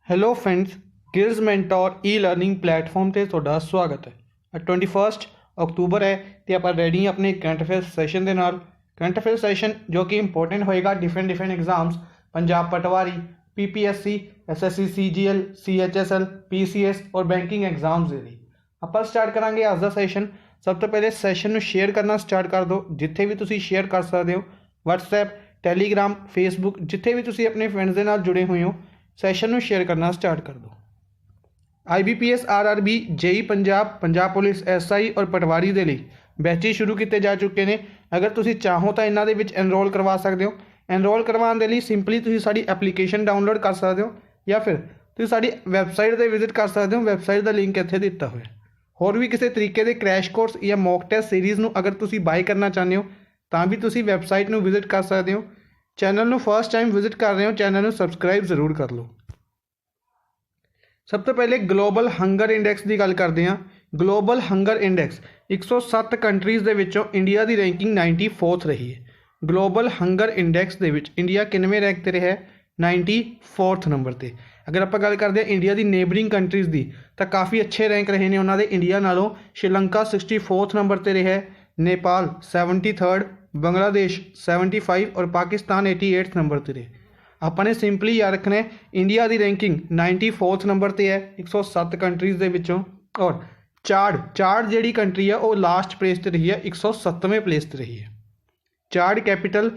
Hello friends, Giles mentor ਈ learning platform ਤੇ ਤੁਹਾਡਾ ਸਵਾਗਤ ਹੈ। 21 ਅਕਤੂਬਰ ਹੈ ਤੇ ਆਪਾਂ ਰੈਡੀ ਹਾਂ ਆਪਣੇ ਕਰੰਟ ਅਫੇਅਰ ਸੈਸ਼ਨ ਦੇ ਨਾਲ। ਕਰੰਟ ਅਫੇਅਰ ਸੈਸ਼ਨ ਜੋ ਕਿ ਇੰਪੋਰਟੈਂਟ ਹੋਏਗਾ ਡਿਫਰੈਂਟ ਐਗਜ਼ਾਮਸ, ਪੰਜਾਬ ਪਟਵਾਰੀ, PPSC, SSC, CGL, CHSL, PCS और ਬੈਂਕਿੰਗ ਐਗਜ਼ਾਮਸ ਦੇ ਲਈ ਆਪਾਂ ਸਟਾਰਟ ਕਰਾਂਗੇ ਅੱਜ ਦਾ ਸੈਸ਼ਨ। ਸਭ ਤੋਂ ਪਹਿਲੇ ਸੈਸ਼ਨ ਨੂੰ ਸ਼ੇਅਰ ਕਰਨਾ ਸਟਾਰਟ ਕਰ ਦਿਓ। ਜਿੱਥੇ ਵੀ ਤੁਸੀਂ ਸ਼ੇਅਰ ਕਰ ਸਕਦੇ ਹੋ, WhatsApp, ਟੈਲੀਗ੍ਰਾਮ, ਫੇਸਬੁੱਕ, ਜਿੱਥੇ ਵੀ ਤੁਸੀਂ ਆਪਣੇ ਫਰੈਂਡਸ ਦੇ ਨਾਲ ਜੁੜੇ ਹੋਏ ਹੋ, ਸੈਸ਼ਨ ਨੂੰ ਸ਼ੇਅਰ ਕਰਨਾ ਸਟਾर्ट कर दो। IBPS, RRB, JEE Punjab, Punjab police, SI और पटवारी ਦੇ ਲਈ ਬੈਚੇ ਸ਼ੁਰੂ ਕੀਤੇ ਜਾ ਚੁੱਕੇ ਨੇ। ਅਗਰ ਤੁਸੀਂ ਚਾਹੋ ਤਾਂ ਇਹਨਾਂ ਦੇ ਵਿੱਚ ਐਨਰੋਲ ਕਰਵਾ ਸਕਦੇ ਹੋ। ਐਨਰੋਲ ਕਰਵਾਉਣ ਦੇ ਲਈ ਸਿੰਪਲੀ ਤੁਸੀਂ ਸਾਡੀ ਐਪਲੀਕੇਸ਼ਨ ਡਾਊਨਲੋਡ ਕਰ ਸਕਦੇ ਹੋ ਜਾਂ ਫਿਰ ਤੁਸੀਂ ਸਾਡੀ ਵੈਬਸਾਈਟ 'ਤੇ ਵਿਜ਼ਿਟ ਕਰ ਸਕਦੇ ਹੋ। ਵੈਬਸਾਈਟ ਦਾ ਲਿੰਕ ਇੱਥੇ ਦਿੱਤਾ ਹੋਇਆ। ਹੋਰ ਵੀ ਕਿਸੇ ਤਰੀਕੇ ਦੇ ਕ੍ਰੈਸ਼ ਕੋਰਸ ਜਾਂ ਮੌਕ ਟੈਸਟ ਸੀਰੀਜ਼ ਨੂੰ ਅਗਰ ਤੁਸੀਂ ਬਾਈ ਕਰਨਾ ਚਾਹੁੰਦੇ ਹੋ ਤਾਂ ਵੀ ਤੁਸੀਂ ਵੈਬਸਾਈਟ ਨੂੰ ਵਿਜ਼ਿਟ ਕਰ ਸਕਦੇ ਹੋ। ਚੈਨਲ ਨੂੰ ਫਸਟ ਟਾਈਮ ਵਿਜ਼ਿਟ ਕਰ ਰਹੇ ਹੋ, ਚੈਨਲ ਨੂੰ ਸਬਸਕ੍ਰਾਈਬ ਜ਼ਰੂਰ ਕਰ ਲਓ। ਸਭ ਤੋਂ ਪਹਿਲੇ ਗਲੋਬਲ ਹੰਗਰ ਇੰਡੈਕਸ ਦੀ ਗੱਲ ਕਰਦੇ ਹਾਂ। ਗਲੋਬਲ ਹੰਗਰ ਇੰਡੈਕਸ 107 ਕੰਟਰੀਜ਼ ਦੇ ਵਿੱਚੋਂ ਇੰਡੀਆ ਦੀ ਰੈਂਕਿੰਗ 94th ਰਹੀ ਹੈ। ਗਲੋਬਲ ਹੰਗਰ ਇੰਡੈਕਸ ਦੇ ਵਿੱਚ ਇੰਡੀਆ ਕਿੰਨਵੇਂ ਰੈਂਕ 'ਤੇ ਰਿਹਾ? 94th ਨੰਬਰ 'ਤੇ। ਅਗਰ ਆਪਾਂ ਗੱਲ ਕਰਦੇ ਹਾਂ ਇੰਡੀਆ ਦੀ ਨੇਬਰਿੰਗ ਕੰਟਰੀਜ਼ ਦੀ ਤਾਂ ਕਾਫੀ ਅੱਛੇ ਰੈਂਕ ਰਹੇ ਨੇ ਉਹਨਾਂ ਦੇ ਇੰਡੀਆ ਨਾਲੋਂ। ਸ਼੍ਰੀਲੰਕਾ 64th ਨੰਬਰ 'ਤੇ ਰਿਹਾ ਹੈ, ਨੇਪਾਲ 73rd, ਬੰਗਲਾਦੇਸ਼ 75 ਔਰ ਪਾਕਿਸਤਾਨ 88th ਨੰਬਰ 'ਤੇ ਰਿਹਾ। ਆਪਾਂ ਨੇ ਸਿੰਪਲੀ ਯਾਦ ਰੱਖਣਾ ਹੈ ਇੰਡੀਆ ਦੀ ਰੈਂਕਿੰਗ 94th ਨੰਬਰ 'ਤੇ ਹੈ 107 ਕੰਟਰੀਜ਼ ਦੇ ਵਿੱਚੋਂ। ਔਰ ਚਾੜ ਜਿਹੜੀ ਕੰਟਰੀ ਆ ਉਹ ਲਾਸਟ ਪਲੇਸ 'ਤੇ ਰਹੀ ਹੈ, 107ਵੇਂ ਪਲੇਸ 'ਤੇ ਰਹੀ ਹੈ। ਚਾੜ ਕੈਪੀਟਲ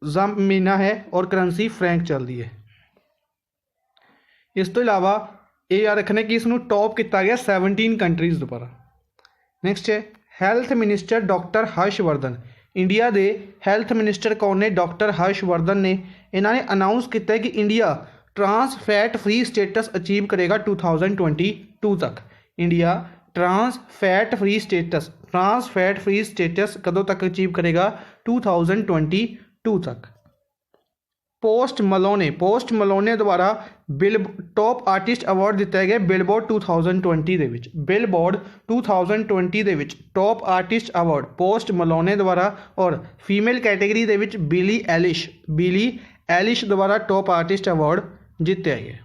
ਜ਼ਮੀਨਾ ਹੈ ਔਰ ਕਰੰਸੀ ਫਰੈਂਕ ਚੱਲਦੀ ਹੈ। ਇਸ ਤੋਂ ਇਲਾਵਾ ਇਹ ਯਾਦ ਰੱਖਣਾ ਕਿ ਇਸ ਨੂੰ ਟੌਪ ਕੀਤਾ ਗਿਆ 17 ਕੰਟਰੀਜ਼ ਦੁਆਰਾ। ਨੈਕਸਟ ਹੈ health minister doctor Harshvardhan. India ਦੇ ਹੈਲਥ ਮਿਨਿਸਟਰ ਕੌਣ ਨੇ? ਡਾਕਟਰ ਹਰਸ਼ਵਰਧਨ ਨੇ। ਇਹਨਾਂ ਨੇ ਅਨਾਊਂਸ ਕੀਤਾ ਹੈ ਕਿ India trans fat free status achieve ਕਰੇਗਾ 2022 ਤੱਕ। India trans fat free status ਕਦੋਂ ਤੱਕ ਅਚੀਵ ਕਰੇਗਾ? 2022 ਤੱਕ। ਪੋਸਟ ਮਲੋਨੇ ਦੁਆਰਾ ਟੌਪ ਆਰਟਿਸਟ ਅਵਾਰਡ ਦਿੱਤਾ ਗਿਆ ਬਿਲਬੋਰਡ 2020 ਦੇ ਵਿੱਚ। ਬਿਲਬੋਰਡ 2020 ਦੇ ਵਿੱਚ ਟੌਪ ਆਰਟਿਸਟ ਅਵਾਰਡ ਪੋਸਟ ਮਲੋਨੇ ਦੁਆਰਾ ਔਰ ਫੀਮੇਲ ਕੈਟੇਗਰੀ ਦੇ ਵਿੱਚ ਬਿਲੀ ਐਲਿਸ਼ ਦੁਆਰਾ ਟੌਪ ਆਰਟਿਸਟ ਅਵਾਰਡ ਜਿੱਤਿਆ ਗਿਆ।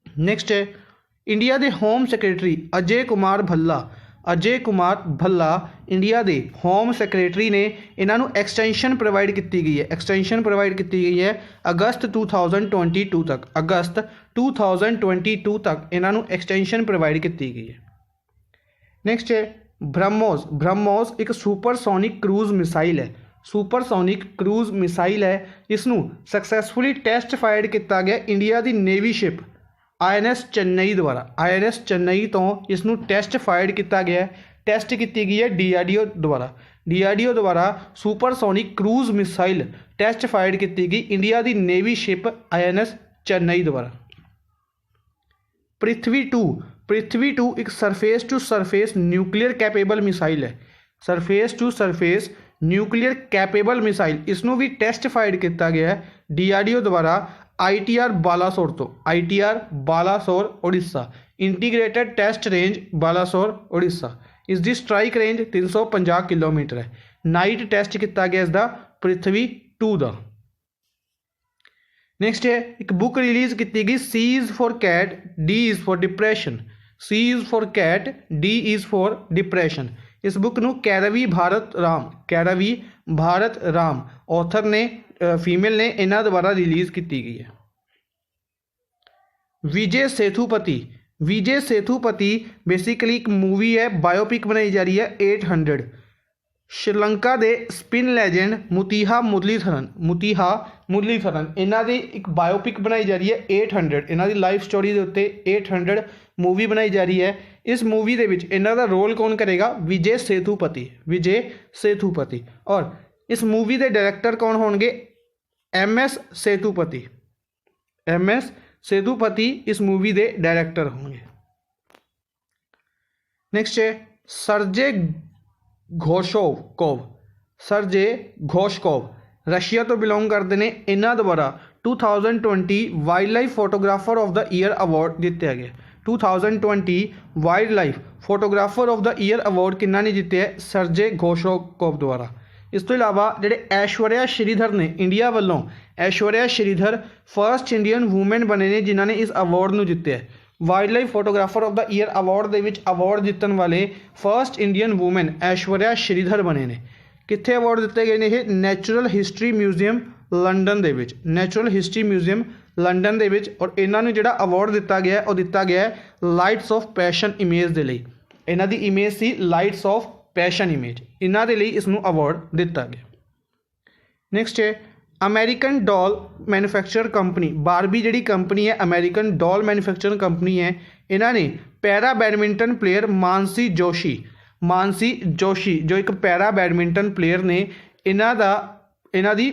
ਨੈਕਸਟ ਹੈ ਇੰਡੀਆ ਦੇ ਹੋਮ ਸੈਕਟਰੀ ਅਜੇ ਕੁਮਾਰ ਭੱਲਾ ਇੰਡੀਆ ਦੇ ਹੋਮ ਸੈਕਟਰੀ ਨੇ। ਇਹਨਾਂ ਨੂੰ ਐਕਸਟੈਂਸ਼ਨ ਪ੍ਰੋਵਾਈਡ ਕੀਤੀ ਗਈ ਹੈ ਅਗਸਤ 2022 ਤੱਕ। ਅਗਸਤ 2022 ਤੱਕ ਇਹਨਾਂ ਨੂੰ ਐਕਸਟੈਂਸ਼ਨ ਪ੍ਰੋਵਾਈਡ ਕੀਤੀ ਗਈ ਹੈ। ਨੈਕਸਟ ਹੈ ਬ੍ਰਹਮੋਸ ਇੱਕ ਸੁਪਰਸੋਨਿਕ ਕਰੂਜ਼ ਮਿਸਾਈਲ ਹੈ। ਇਸ ਨੂੰ ਸਕਸੈਸਫੁਲੀ ਟੈਸਟ ਫਾਇਰ ਕੀਤਾ ਗਿਆ ਇੰਡੀਆ ਦੀ ਨੇਵੀ ਸ਼ਿਪ INS ਚੇਨਈ ਦੁਆਰਾ। INS ਚੇਨਈ ਤੋਂ ਇਸ ਨੂੰ ਟੈਸਟ ਫਾਇਰ ਕੀਤਾ ਗਿਆ। ਟੈਸਟ ਕੀਤੀ ਗਈ ਹੈ DRDO ਦੁਆਰਾ supersonic cruise missile test fire ਕੀਤੀ ਗਈ ਇੰਡੀਆ ਦੀ ਨੇਵੀ ਸ਼ਿਪ INS ਚੇਨਈ ਦੁਆਰਾ। ਪ੍ਰਿਥਵੀ 2 ਇੱਕ surface to surface nuclear capable missile ਹੈ। ਇਸ ਨੂੰ ਵੀ ਟੈਸਟ ਫਾਇਰ ਕੀਤਾ ਗਿਆ ਹੈ DRDO ਦੁਆਰਾ ITR Balasore Orissa. Integrated test range Balasore Orissa. ਇਸ ਦੀ ਸਟ੍ਰਾਈਕ ਰੇਂਜ 350 ਕਿਲੋਮੀਟਰ ਹੈ। ਨਾਈਟ ਟੈਸਟ ਕੀਤਾ ਗਿਆ ਇਸ ਦਾ ਪ੍ਰਿਥਵੀ 2 ਦਾ। ਨੈਕਸਟ ਹੈ ਇੱਕ ਬੁੱਕ ਰਿਲੀਜ਼ ਕੀਤੀ ਗਈ C is for cat, D is for depression। ਇਸ ਬੁੱਕ ਨੂੰ ਕੈਰਵੀ ਭਾਰਤ ਰਾਮ ਆਥਰ ਨੇ, ਫੀਮੇਲ ਨੇ, ਇਹਨਾਂ ਦੁਆਰਾ ਰਿਲੀਜ਼ ਕੀਤੀ ਗਈ ਹੈ। ਵਿਜੇ ਸੇਥੂਪਤੀ ਬੇਸਿਕਲੀ ਇੱਕ ਮੂਵੀ ਹੈ, ਬਾਇਓਪਿਕ ਬਣਾਈ ਜਾ ਰਹੀ ਹੈ 800। ਸ਼੍ਰੀਲੰਕਾ ਦੇ ਸਪਿਨ ਲੈਜੈਂਡ ਮੁਤੀਹਾ ਮੁਰਲੀਧਰਨ ਇਹਨਾਂ ਦੀ ਇੱਕ ਬਾਇਓਪਿਕ ਬਣਾਈ ਜਾ ਰਹੀ ਹੈ 800। ਇਹਨਾਂ ਦੀ ਲਾਈਫ ਸਟੋਰੀ ਦੇ ਉੱਤੇ 800 ਮੂਵੀ ਬਣਾਈ ਜਾ ਰਹੀ ਹੈ। ਇਸ ਮੂਵੀ ਦੇ ਵਿੱਚ ਇਹਨਾਂ ਦਾ ਰੋਲ ਕੌਣ ਕਰੇਗਾ? ਵਿਜੇ ਸੇਥੂਪਤੀ। ਔਰ ਇਸ ਮੂਵੀ ਦੇ ਡਾਇਰੈਕਟਰ ਕੌਣ ਹੋਣਗੇ? MS ਸੇਥੂਪਤੀ ਇਸ ਮੂਵੀ ਦੇ ਡਾਇਰੈਕਟਰ ਹੋਣਗੇ। ਨੈਕਸਟ ਹੈ ਸਰਜੇ ਘੋਸ਼ਕੋਵ ਰਸ਼ੀਆ ਤੋਂ ਬਿਲੋਂਗ ਕਰਦੇ ਨੇ। ਇਹਨਾਂ ਦੁਆਰਾ 2020 wild life photographer of the year award ਜਿੱਤਿਆ ਗਿਆ। 2020 wild life photographer of the year award ਕਿਹਨਾਂ ਨੇ ਜਿੱਤਿਆ? ਸਰਜੇ ਘੋਸ਼ਕੋਵ ਦੁਆਰਾ। इस तो इलावा ਜਿਹੜੇ ऐश्वर्या श्रीधर ने इंडिया ਵੱਲੋਂ Aishwarya Sridhar first Indian women बने ने जिन्होंने इस अवार्ड ਨੂੰ ਜਿੱਤਿਆ wild life photographer of the year award ਦੇ ਵਿੱਚ अवार्ड ਜਿੱਤਣ ਵਾਲੇ first Indian women Aishwarya Sridhar बने ने कित्थे अवार्ड ਦਿੱਤੇ ਗਏ ਨੇ ਇਹ ਨੈਚੁਰਲ ਹਿਸਟਰੀ ਮਿਊਜ਼ੀਅਮ ਲੰਡਨ ਦੇ ਵਿੱਚ ਨੈਚੁਰਲ ਹਿਸਟਰੀ ਮਿਊਜ਼ੀਅਮ ਲੰਡਨ ਦੇ ਵਿੱਚ ਔਰ ਇਹਨਾਂ ਨੂੰ ਜਿਹੜਾ ਅਵਾਰਡ ਦਿੱਤਾ ਗਿਆ ਉਹ ਦਿੱਤਾ ਗਿਆ ਲਾਈਟਸ ਆਫ ਪੈਸ਼ਨ ਇਮੇਜ ਦੇ ਲਈ ਇਹਨਾਂ ਦੀ image C lights of passion image ਇਹਨਾਂ ਦੇ ਲਈ ਇਸ ਨੂੰ ਅਵਾਰਡ ਦਿੱਤਾ ਗਿਆ ਨੈਕਸਟ ਹੈ American doll manufacture company Barbie जी कंपनी है अमेरिकन डॉल मैन्युफैक्चर कंपनी है इन्होंने para badminton player Mansi Joshi जो एक पैरा बैडमिंटन प्लेयर ने इन्हों दी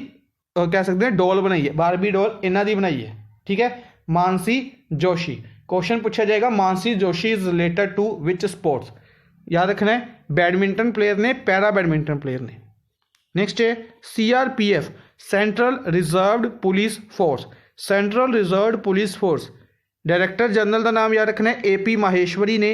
कह सकते हैं डॉल बनाई है बारबी डॉल इन्हों दी बनाई है ठीक है मानसी जोशी क्वेश्चन पूछा जाएगा Mansi Joshi is related to which sports याद रखना है बैडमिंटन प्लेयर ने पैरा बैडमिंटन प्लेयर ने नेक्स्ट है CRPF central reserved police force central reserved police force director general का नाम याद रखना है AP माहेश्वरी ने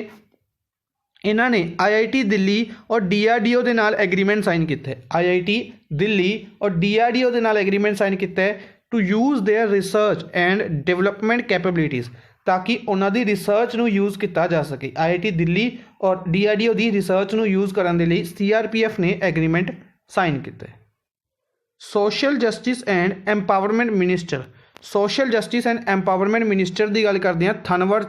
इन्होंने IIT दिल्ली और DRDO के नाल एग्रीमेंट साइन किया है IIT दिल्ली और DRDO के नाल एग्रीमेंट साइन किया है to use their research and development capabilities ताकि उन्होंने रिसर्च नू यूज़ किया जा सके IIT दिल्ली और DRDO की रिसर्च नू यूज़ करने के लिए CRPF ने एग्रीमेंट साइन किया social justice and empowerment minister social justice and empowerment minister की गल करते हैं थनवर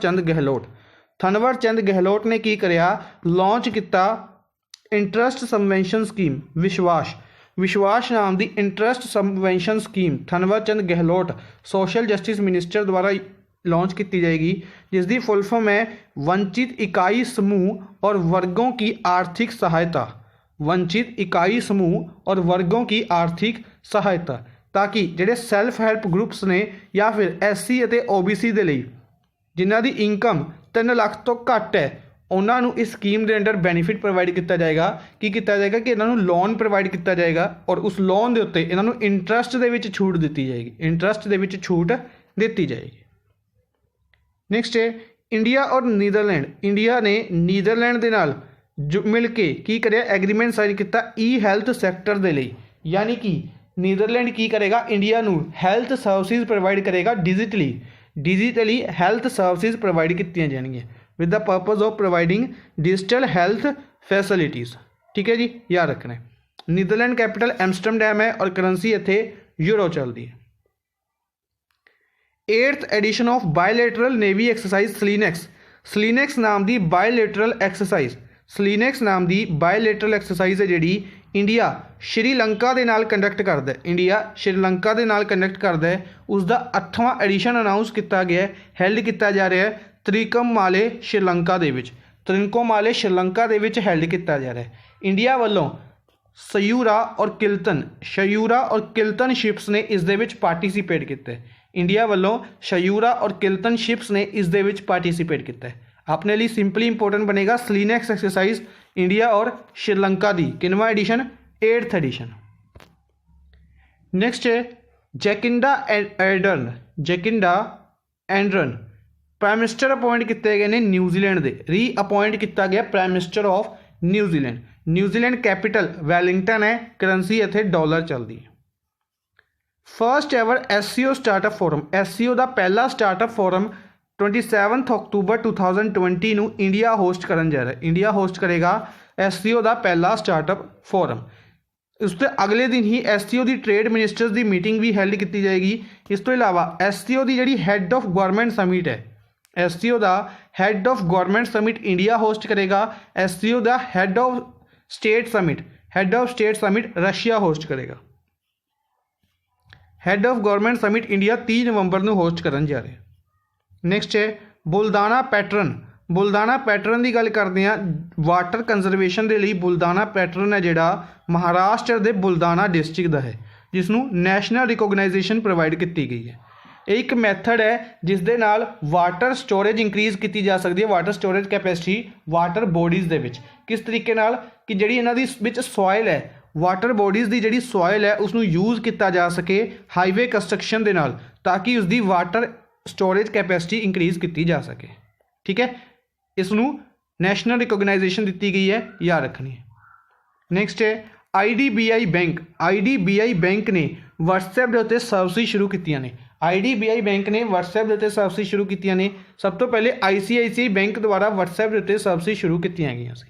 चंद गहलोत ने की करिया लॉन्च किया इंटरस्ट सबवेंशन स्कीम विश्वास नाम की interest subvention scheme Thanwar Chand Gehlot social justice minister द्वारा लॉन्च की जाएगी जिसकी फुल फॉर्म है वंचित इकाई समूह और वर्गों की आर्थिक सहायता वंचित इकाई समूह और वर्गों की आर्थिक सहायता ताकि ਜਿਹੜੇ सैल्फ हैल्प ग्रुप्स ने या फिर SC ਅਤੇ OBC ਦੇ ਲਈ ਜਿਨ੍ਹਾਂ ਦੀ ਇਨਕਮ 3 ਲੱਖ ਤੋਂ ਘੱਟ ਹੈ ਉਹਨਾਂ ਨੂੰ ਇਸ ਸਕੀਮ ਦੇ ਅੰਡਰ ਬੈਨੀਫਿਟ ਪ੍ਰੋਵਾਈਡ ਕੀਤਾ ਜਾਏਗਾ ਕੀ ਕੀਤਾ ਜਾਏਗਾ ਕਿ ਇਹਨਾਂ ਨੂੰ ਲੋਨ ਪ੍ਰੋਵਾਈਡ ਕੀਤਾ ਜਾਏਗਾ ਔਰ ਉਸ ਲੋਨ ਦੇ ਉੱਤੇ ਇਹਨਾਂ ਨੂੰ ਇੰਟਰਸਟ ਦੇ ਵਿੱਚ ਛੂਟ ਦਿੱਤੀ ਜਾਏਗੀ ਨੈਕਸਟ ਹੈ ਇੰਡੀਆ ਔਰ ਨੀਦਰਲੈਂਡ ਇੰਡੀਆ ਨੇ ਨੀਦਰਲੈਂਡ ਦੇ ਨਾਲ जो मिल के की करे एग्रीमेंट साइन किया हेल्थ सैक्टर के लिए यानी कि नीदरलैंड की करेगा इंडिया नू हैल्थ सर्विसेज प्रोवाइड करेगा डिजिटली हैल्थ सर्विसेज प्रोवाइड की जाएंगी with the purpose of providing digital health facilities ठीक है जी याद रखना है नीदरलैंड कैपिटल एम्स्टरडैम है और करेंसी इत्थे यूरो चलती है 8th edition of bilateral navy exercise SLINEX नाम की बायलैटरल एक्सरसाइज स्लीनेक्स नाम की बायलैटरल एक्सरसाइज है जी इंडिया श्रीलंका के नाल कंडक्ट करता है उसका 8वां एडिशन अनाउंस किया गया है हैल्ड किया जा रहा है त्रिकोमाले श्रीलंका हैल्ड किया जा रहा है इंडिया वालों शयूरा और किल्तन शिप्स ने इस दे विच पार्टिसिपेट किया इंडिया वालों शयूरा और किल्तन शिप्स ने इस दे विच पार्टिसिपेट किया अपने लिए सिंपली इंपोर्टेंट बनेगा स्लीनेक्स एक्सरसाइज इंडिया और श्रीलंका दी किनवा एडिशन 8th एडिशन नेक्स्ट है जैकिंडा एंडरन प्राइम मिनिस्टर अपॉइंट किए गए हैं न्यूजीलैंड के री अपॉइंट किया गया prime minister of New Zealand capital Wellington है करेंसी इत्थे डॉलर चलती है first ever SCO startup forum SCO का पहला स्टार्टअप फोरम 27 अक्तूबर 2020 ਨੂੰ इंडिया होस्ट करन जा रहा है इंडिया होस्ट करेगा SCO का पहला स्टार्टअप फोरम उसके अगले दिन ही SCO की ट्रेड मिनिस्टर्स की मीटिंग भी हैल्ड की जाएगी इस तो इलावा SCO की जी हैड ऑफ गवर्नमेंट समिट है SCO का head of government summit India host करेगा SCO का head of state summit Russia host करेगा head of government summit India 3 नवंबर को होस्ट करन जा रहे हैं नैक्सट है बुल्दाना पैटर्न की गल करते हैं वाटर कंजरवेशन के लिए बुल्दाना पैटर्न है जोड़ा महाराष्ट्र के बुल्दाना डिस्ट्रिक्ट का है जिसनों नैशनल रिकोगनाइजेशन प्रोवाइड की गई है एक मैथड है जिस दे नाल वाटर स्टोरेज इंक्रीज़ की जा सकती है water storage capacity water bodies दे विच किस तरीके नाल कि जिहड़ी इन्हां दी विच सॉइल है वाटर बॉडीज़ की जिहड़ी सॉइल है उसनों यूज़ किया जा सके हाईवे कंस्ट्रक्शन के नाल ताकि उसकी वाटर स्टोरेज कैपेसिटी इंक्रीज़ की जा सके ठीक है इसनों नैशनल रिकोगनाइजेशन दी गई है याद रखनी है नैक्सट है IDBI बैंक ने WhatsApp ਦੇ ਉੱਤੇ ਸਰਵਿਸ ਸ਼ੁਰੂ ਕੀਤੀਆਂ ਨੇ। IDBI बैंक ने WhatsApp ਦੇ ਉੱਤੇ ਸਰਵਿਸ ਸ਼ੁਰੂ ਕੀਤੀਆਂ ਨੇ। ਸਭ ਤੋਂ ਪਹਿਲੇ ICICI बैंक ਦੁਆਰਾ WhatsApp ਦੇ ਉੱਤੇ ਸਰਵਿਸ ਸ਼ੁਰੂ ਕੀਤੀਆਂ ਗਈਆਂ ਸੀ।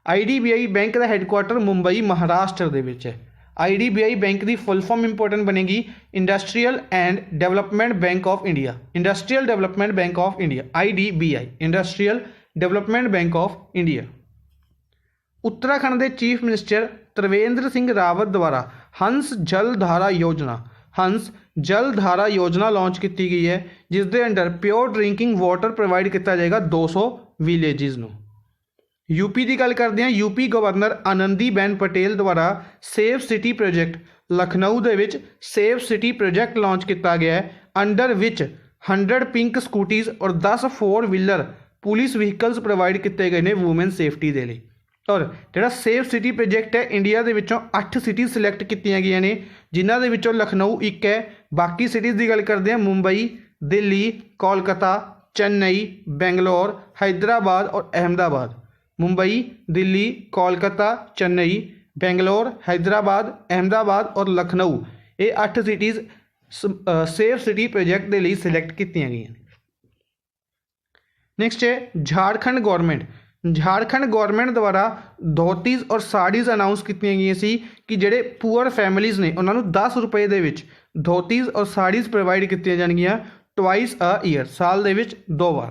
IDBI बैंक ਦਾ ਹੈੱਡਕੁਆਟਰ ਮੁੰਬਈ ਮਹਾਰਾਸ਼ਟਰ ਦੇ ਵਿੱਚ ਹੈ। IDBI बैंक ਦੀ ਫੁੱਲ ਫਾਰਮ ਇੰਪੋਰਟੈਂਟ ਬਣੇਗੀ industrial and development bank of India. Industrial development bank of India IDBI industrial development bank of India. Uttarakhand के चीफ मिनिस्टर त्रिवेंद्र सिंह रावत द्वारा हंस जल धारा योजना लॉन्च की गई है, जिसके under pure drinking water provide किया जाएगा 200 विलेजिज नूं। यूपी की गल करते हैं। यूपी गवर्नर आनंदीबेन पटेल द्वारा सेफ सिटी प्रोजैक्ट लखनऊ के विच सेफ सिटी प्रोजैक्ट लॉन्च किया गया है, अंडर विच 100 पिंक स्कूटीज और 10 4 व्हीलर पुलिस व्हीकल्स प्रोवाइड किए गए हैं वूमेन सेफ्टी के लिए। और जो सेफ सिटी प्रोजैक्ट है इंडिया के विचों 8 सिटीज़ सिलैक्ट की गई ने, जिन्हों के विचों लखनऊ एक है। बाकी सिटीज़ की गल करते हैं मुंबई, दिल्ली, कोलकाता, चेन्नई, बेंगलोर, हैदराबाद और अहमदाबाद। मुंबई, दिल्ली, कोलकाता, चेन्नई, बेंगलोर, हैदराबाद, अहमदाबाद और लखनऊ, ये 8 सिटीज़ सेफ सिटी प्रोजैक्ट के लिए सिलैक्ट की गई। नैक्सट है झारखंड गौरमेंट द्वारा धोतीज़ और साड़ीज़ अनाउंस की गई सी कि ਜਿਹੜੇ पुअर फैमिलीज़ ने उन्होंने 10 रुपए ਦੇ ਵਿੱਚ धोतीज़ और साड़ीज़ प्रोवाइड की जाएगियाँ ट्वाइस अ ईयर, साल ਦੇ ਵਿੱਚ 2 बार।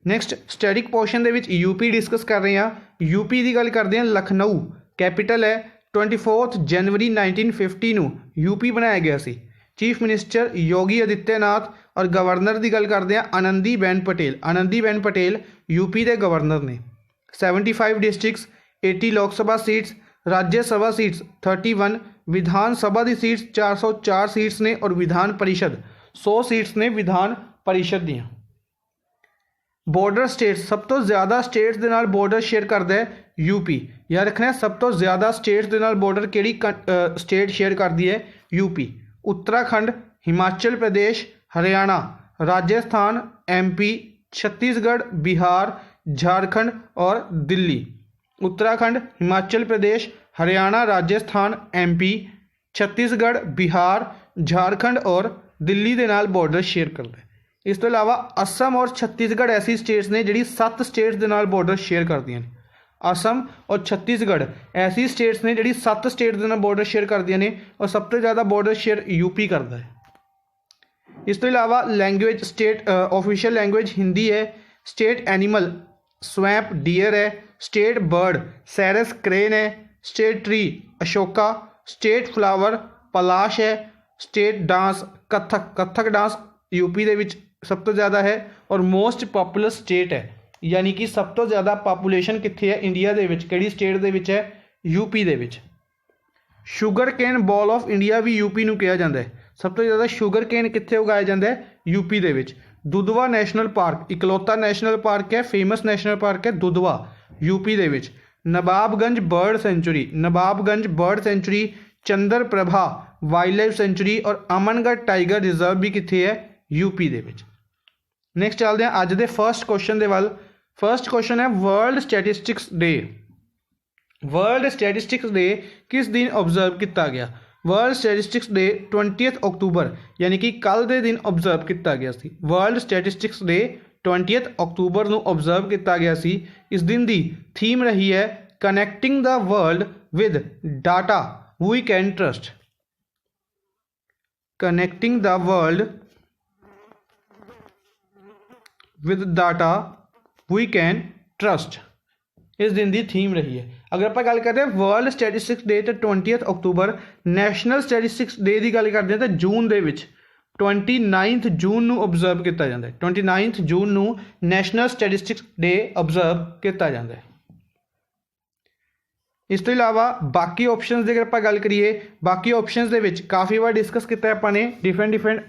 नैक्सट स्टैटिक पोर्शन ਦੇ ਵਿੱਚ यूपी डिस्कस कर रहे हैं। यूपी की गल करते हैं। लखनऊ कैपिटल है। 24 जनवरी 1950 ਨੂੰ यूपी बनाया गया सी। चीफ मिनिस्टर योगी आदित्यनाथ और गवर्नर की गल करते हैं आनंदीबेन पटेल यूपी के गवर्नर ने। 75 डिस्ट्रिक्ट्स, 80 लोक सभा सीट्स, राज्य सभा सीट्स 31, विधान सभा की सीट्स 404 सीट्स ने और विधान परिषद 100 सीट्स ने विधान परिषद दियाँ। बॉर्डर स्टेट्स, सब तो ज़्यादा स्टेट्स के नाल बॉर्डर शेयर करता है यूपी। याद रखना है सब तो ज़्यादा स्टेट्स के नाल बॉर्डर केड़ी स्टेट शेयर करती है यूपी। उत्तराखंड, हिमाचल प्रदेश, हरियाणा, राजस्थान, MP, छत्तीसगढ़, बिहार, झारखंड और दिल्ली। उत्तराखंड, हिमाचल प्रदेश, हरियाणा, राजस्थान, MP, छत्तीसगढ़, बिहार, झारखंड और दिल्ली के नाल बॉर्डर शेयर करता है। इस तो इलावा असम और छत्तीसगढ़ ऐसी स्टेट्स ने जिहड़ी 7 स्टेट्स के नाल बॉर्डर शेयर करदियां ने। असम और छत्तीसगढ़ ऐसी स्टेट्स ने जिहड़ी 7 स्टेट्स के नाल बॉर्डर शेयर करदियां ने और सब तो ज़्यादा बॉर्डर शेयर यूपी करता है। इस तो इलावा language state official language Hindi है। स्टेट एनिमल स्वैम्प डियर है। स्टेट बर्ड सैरस क्रेन है। State tree Ashoka. State flower palash है। State dance Kathak dance UP दे विच सब तो ज़्यादा है और मोस्ट पॉपुलर स्टेट है, यानी कि सब तो ज़्यादा पापूलेशन कित्थे है इंडिया दे विच, किहड़ी स्टेट दे विच है, यूपी दे विच। Sugar cane bowl of India भी यूपी नूं कहा जाता है। सब तो ज़्यादा शुगर केन कित्थे उगाया जाता है, यूपी दे विच। दुधवा नैशनल पार्क इकलौता नैशनल पार्क है, फेमस नैशनल पार्क है दुधवा, यूपी दे विच। Nawabganj bird sanctuary, Chandraprabha wildlife sanctuary और अमनगढ़ टाइगर रिजर्व भी कित्थे है, यूपी दे विच। नैक्सट चलते हैं अज दे फर्स्ट क्वेश्चन दे वल। फर्स्ट क्वेश्चन है वर्ल्ड स्टैटिस्टिक्स डे किस दिन ऑब्जर्व किया गया। वर्ल्ड स्टैटिस्टिक्स डे 20 अक्तूबर यानी कि कल के दिन ऑब्जर्व किया गया सी। वर्ल्ड स्टैटिस्टिक्स डे 20 अक्तूबर को ऑब्जर्व किया गया सी। इस दिन की थीम रही है connecting the world with data we can trust. Connecting the world with data we can trust इस दिन की थीम रही है। अगर आप गल करते हैं वर्ल्ड स्टैटिस्टिक्स डे तो 20 अक्तूबर, नैशनल स्टैटिस्टिक्स डे की गल करते हैं तो जून के 29 जून को ऑब्जर्व किया जाता है। 29 जून को नैशनल स्टैटिस्टिक्स डे ऑब्जर्व किया जाता है। इस तो इलावा बाकी ऑप्शन की अगर आप गल करिए, बाकी ऑप्शन के काफ़ी बार डिस्कस किया आपने डिफरेंट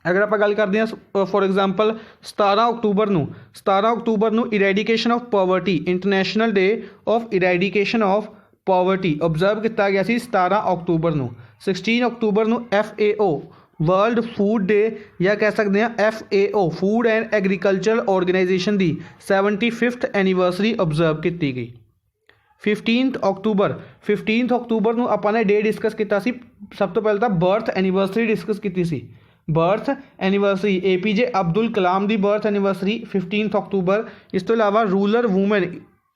अगर आप गल करते हैं फॉर एग्जाम्पल 17 अक्तूबर को eradication of poverty international day of eradication of poverty observe किया गया 17 अक्तूबर को। 16 अक्तूबर को FAO वर्ल्ड फूड डे या कह सकते हैं FAO food and agricultural organisation की 75th एनिवर्सरी ऑब्जर्व की गई। 15 अक्तूबर ਨੂੰ ਆਪਾਂ ਨੇ ਡੇ ਡਿਸਕਸ ਕੀਤਾ ਸੀ। ਸਭ ਤੋਂ ਪਹਿਲਾਂ ਤਾਂ ਬਰਥ ਐਨੀਵਰਸਰੀ ਡਿਸਕਸ ਕੀਤੀ ਸੀ। Birth anniversary APJ Abdul Kalam ਦੀ ਬਰਥ ਐਨੀਵਰਸਰੀ 15 ਅਕਤੂਬਰ। ਇਸ ਤੋਂ ਇਲਾਵਾ rural woman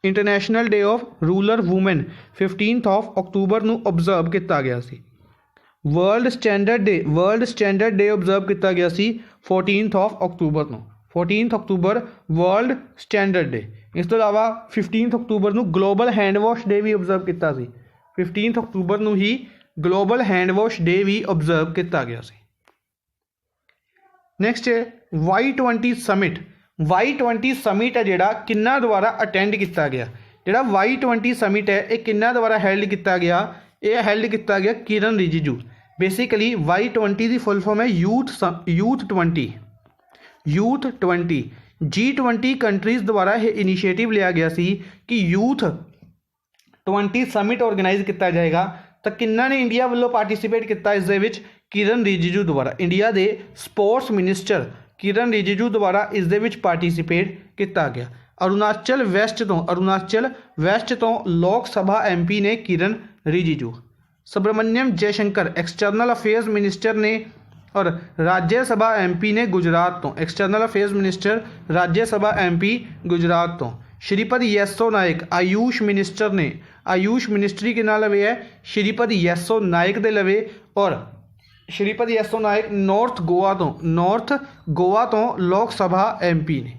international day of rural woman 15 October ਨੂੰ ਓਬਜ਼ਰਵ ਕੀਤਾ ਗਿਆ ਸੀ। ਵਰਲਡ ਸਟੈਂਡਰਡ ਡੇ ਓਬਜ਼ਰਵ ਕੀਤਾ ਗਿਆ ਸੀ 14 ਅਕਤੂਬਰ ਨੂੰ। 14 ਅਕਤੂਬਰ ਵਰਲਡ ਸਟੈਂਡਰਡ ਡੇ। ਇਸ ਤੋਂ ਇਲਾਵਾ 15 ਅਕਤੂਬਰ ਨੂੰ ਗਲੋਬਲ ਹੈਂਡ ਵਾਸ਼ ਡੇ ਵੀ ਓਬਜ਼ਰਵ ਕੀਤਾ ਸੀ। 15 ਅਕਤੂਬਰ ਨੂੰ ਹੀ ਗਲੋਬਲ ਹੈਂਡ ਵਾਸ਼ ਡੇ ਵੀ ਓਬਜ਼ਰਵ ਕੀਤਾ ਗਿਆ ਸੀ। ਨੈਕਸਟ ਹੈ Y20 ਸਮਿਟ। Y20 ਸਮਿਟ ਹੈ ਜਿਹੜਾ ਕਿੰਨਾ ਦੁਆਰਾ ਅਟੈਂਡ ਕੀਤਾ ਗਿਆ। ਜਿਹੜਾ Y20 ਸਮਿਟ ਹੈ ਇਹ ਕਿੰਨਾ ਦੁਆਰਾ ਹੈਲਡ ਕੀਤਾ ਗਿਆ। ਇਹ ਹੈਲਡ ਕੀਤਾ ਗਿਆ ਕਿਰਨ ਰਿਜੀਜੂ। ਬੇਸਿਕਲੀ Y20 ਦੀ ਫੁੱਲ ਫਾਰਮ ਹੈ ਯੂਥ 20 G20 ਕੰਟਰੀਜ਼ ਦੁਆਰਾ ਇਹ ਇਨੀਸ਼ੀਏਟਿਵ ਲਿਆ ਗਿਆ ਸੀ ਕਿ ਯੂਥ 20 ਸਮਿਟ ਆਰਗੇਨਾਈਜ਼ ਕੀਤਾ ਜਾਏਗਾ। ਤਾਂ ਕਿੰਨਾ ਨੇ ਇੰਡੀਆ ਵੱਲੋਂ ਪਾਰਟੀਸਿਪੇਟ ਕੀਤਾ ਇਸ ਦੇ ਵਿੱਚ। ਕਿਰਨ ਰਿਜੀਜੂ ਦੁਆਰਾ, ਇੰਡੀਆ ਦੇ ਸਪੋਰਟਸ ਮਿਨਿਸਟਰ ਕਿਰਨ ਰਿਜੀਜੂ ਦੁਆਰਾ ਇਸ ਦੇ ਵਿੱਚ ਪਾਰਟੀਸਿਪੇਟ ਕੀਤਾ ਗਿਆ। ਅਰੁਣਾਚਲ ਵੈਸਟ ਤੋਂ ਲੋਕ ਸਭਾ MP ਨੇ ਕਿਰਨ Rijiju. Subramaniam Jaishankar external affairs minister ਨੇ और राज्य सभा MP ने गुजरात तो एक्सटर्नल अफेयर्स मिनिस्टर राज्य सभा MP गुजरात तो। श्रीपद येसो नायक आयुष मिनिस्टर ने, आयुष मिनिस्ट्री के नाल लवे है श्रीपद येसो नायक दे लवे। और श्रीपद येसो नायक नॉर्थ गोवा तो लोक सभा MP ने।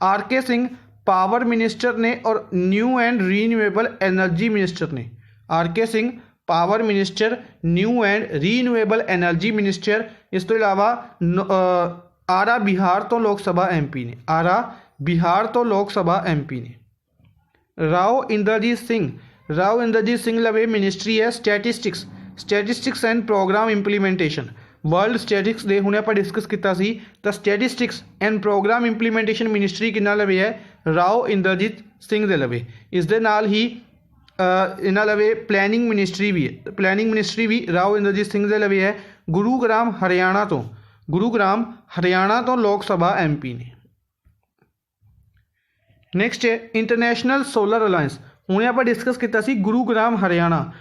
RK सिंह पावर मिनिस्टर ने और new and renewable energy minister ने। RK Singh power minister, new and renewable energy minister. इस तो इलावा आरा बिहार तो लोक सभा MP ने। राव इंद्रजीत सिंह लवे मिनिस्ट्री है statistics and programme implementation. World statistics day हुणे आपां डिस्कस किया सी। तो statistics and programme implementation ministry किन्ना लवे है राव इंद्रजीत सिंह दे लवे। इस दे नाल ही इन्हां लवे प्लैनिंग मिनिस्ट्री भी राव इंद्रजीत सिंह दे लवे है। गुरुग्राम हरियाणा तो लोक सभा MP ने। नैक्सट है इंटरनेशनल सोलर अलायंस। हुणे आपां डिस्कस किया सी गुरुग्राम हरियाणा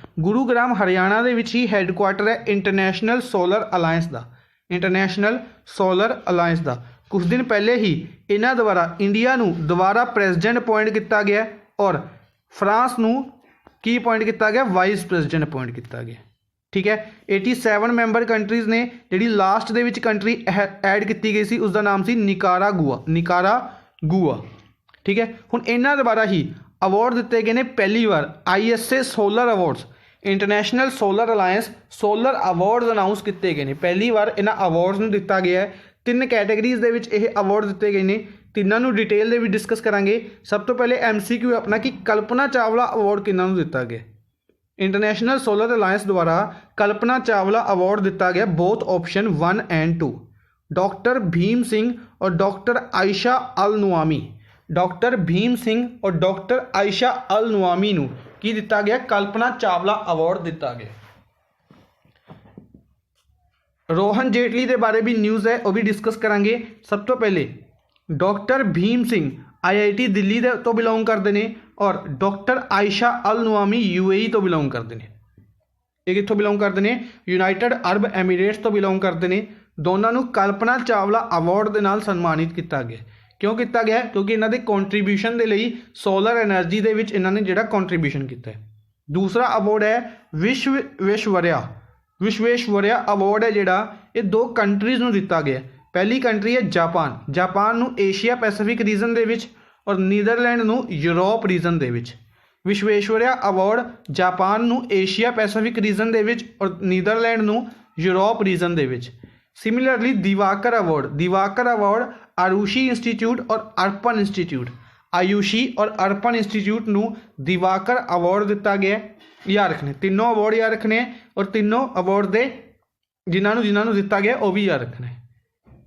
दे विच ही हैडकुआटर है इंटरनेशनल सोलर अलायंस दा। कुछ दिन पहले ही इन्हां द्वारा इंडिया नूं दोबारा प्रेजिडेंट अपॉइंट किया गया और फ्रांस नूं की अपॉइंट किया गया वाइस प्रेजिडेंट अपॉइंट किया गया। ठीक है 87 मैंबर कंट्रीज़ ने जिहड़ी last they which country add की गई सी उसका नाम सी निकारागुआ। ठीक है हुण इन्हां द्वारा ही अवार्ड दिते गए ने पहली बार ISA solar awards international solar alliance solar awards announce किए गए हैं। पहली बार इन्हां अवार्ड्स नूं दिता गया है। 3 कैटेगरीज़ दे विच यह अवार्ड दिते गए हैं। तिन्हां नूं डिटेल दे भी डिस्कस करांगे। सब तो पहले MCQ अपना कि कल्पना चावला अवार्ड किन्हां नूं दिता गया। इंटरनेशनल सोलर अलायंस द्वारा कल्पना चावला अवार्ड दिता गया both option 1 and 2 doctor Bhim Singh और डॉक्टर आयशा अल नुआमी नूं की दिता गया कल्पना चावला अवार्ड दिता गया। रोहन जेटली के बारे भी न्यूज़ है वह भी डिस्कस करांगे। सब तो पहले डॉक्टर भीम सिंह IIT दिल्ली तो बिलोंग करते हैं और डॉक्टर आयशा अल नुआमी UAE तो बिलोंग करते हैं। ये कितों बिलोंग करते हैं यूनाइटेड अरब एमीरेट्स तो बिलोंग करते हैं। दोनों को कल्पना चावला अवार्ड के नाल सन्मानित किया गया। क्यों किया गया क्योंकि इन्हों के कॉन्ट्रीब्यूशन के लिए सोलर एनर्जी के इन्होंने जो कॉन्ट्रीब्यूशन किया है। दूसरा अवार्ड है विश्वेश्वरैया अवार्ड है जोड़ा ये 2 कंट्रीज़ में दिता गया। पहली कंट्री है जापान नूं एशिया पैसिफिक रीजन दे विच और नीदरलैंड नूं यूरोप रीजन दे विच। विश्वेश्वरैया अवार्ड जापान नूं एशिया पैसिफिक रीजन दे विच और नीदरलैंड नूं यूरोप रीजन दे विच। Similarly Diwakar award Arushi institute और अर्पण इंस्टीट्यूट नूं दिवाकर अवार्ड दिता गया। याद रखने तीनों अवार्ड याद रखने और तीनों अवार्ड दे जिन्होंने दिता गया वह भी याद रखने।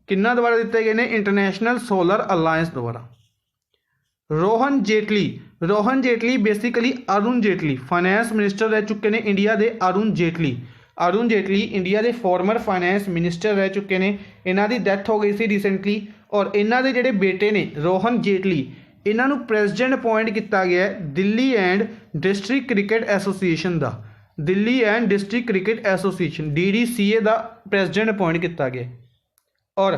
किन्ना द्वारा दिते गए ने इंटरनेशनल सोलर अलायंस द्वारा। Rohan Jaitley basically Arun Jaitley finance minister रह चुके हैं इंडिया के। अरुण जेटली इंडिया के फॉर्मर फाइनैंस मिनिस्टर रह चुके हैं। इन्हों की डैथ हो गई सी रिसेंटली और इन्हों के जोड़े बेटे ने रोहन जेटली इन्हां नूं प्रेजिडेंट अपॉइंट किया गया है Delhi and district cricket association का, Delhi and district cricket association DDCA का प्रेजिडेंट अपॉइंट किया गया। और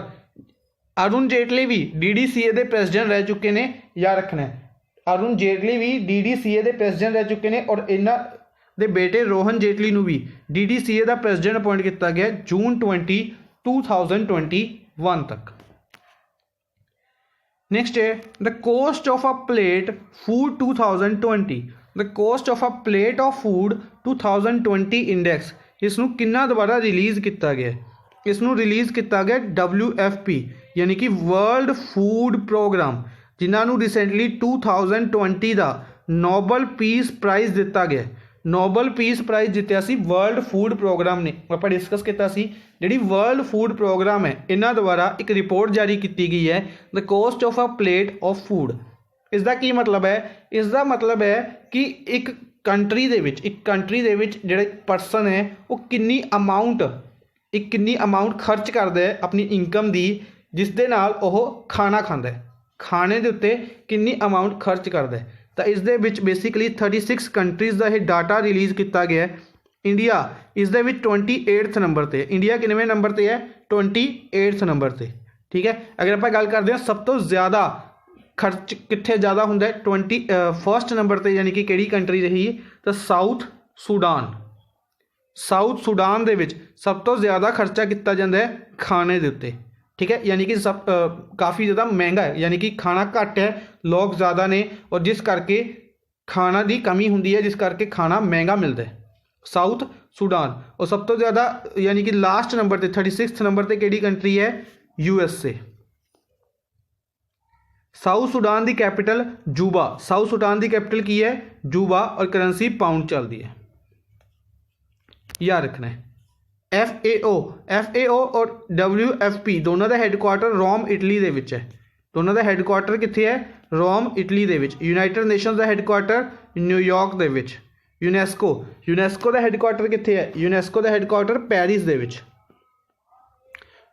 अरुण जेटली भी DDCA के प्रेजिडेंट रह चुके हैं, याद रखना है अरुण जेटली भी DDCA के प्रेजिडेंट रह चुके हैं और इन्हां दे बेटे रोहन जेटली नूं भी DDCA का प्रेजिडेंट अपॉइंट किया गया जून 2021 तक। नेक्स्ट है the cost of a plate food 2020, the cost of a plate of food 2020 index इसनूं किन्ना दोबारा रिलीज़ किया गया, इसनूं रिलीज़ किया गया WFP यानी कि वर्ल्ड फूड प्रोग्राम, जिन्होंने रिसेंटली 2020 का नोबल पीस प्राइज़ दिता गया, नोबल पीस प्राइज़ जितया सी वर्ल्ड फूड प्रोग्राम ने। आप डिस्कस किया सी जी वर्ल्ड फूड प्रोग्राम है इन्हों द्वारा एक रिपोर्ट जारी की गई है the cost of a plate of food. इसका की मतलब है, इसका मतलब है कि एक कंट्री दे विच जिहड़े परसन है वो किन्नी अमाउंट खर्च करता है अपनी इनकम की, जिस दे नाल ओह खाना खाता है, खाने के उत्ते किन्नी अमाउंट खर्च करता है। तो इस दे विच बेसिकली 36 कंट्रीज़ का यह डाटा रिलीज़ किया गया है। इंडिया इस दे विच 28 नंबर पर, इंडिया किनवें नंबर पर है 28 नंबर पर। ठीक है, अगर आप गल करते हैं सब तो ज़्यादा खर्च कितने ज़्यादा होंगे 21 नंबर पर, यानी कि किहड़ी कंट्री रही तो साउथ सुडान दे विच सब तो ज़्यादा खर्चा किया जाता है खाने के उत्ते। ठीक है, यानी कि सब काफ़ी ज़्यादा महंगा है, यानी कि खाना घट है, लोग ज़्यादा ने और जिस करके खाना की कमी होंदी है, जिस करके खाना महंगा मिलता है साउथ सुडान। और सब तो ज़्यादा यानी कि लास्ट नंबर पर 36 नंबर पर किहड़ी कंट्री है USA। साउथ सुडान की कैपिटल जूबा, साउथ सुडान की कैपिटल की है जूबा और करेंसी पाउंड चलती है, याद रखना है। FAO और WFP दोनों का हैडकुआटर रोम इटली दे विच है, दोनों का हैडकुआटर कित्थे है रोम इटली दे विच। यूनाइटेड नेशनस का हैडकुआटर न्यूयॉर्क दे विच। यूनैस्को का हैडकुआटर कित्थे है, यूनैस्को का हैडकुआटर पैरिस दे विच।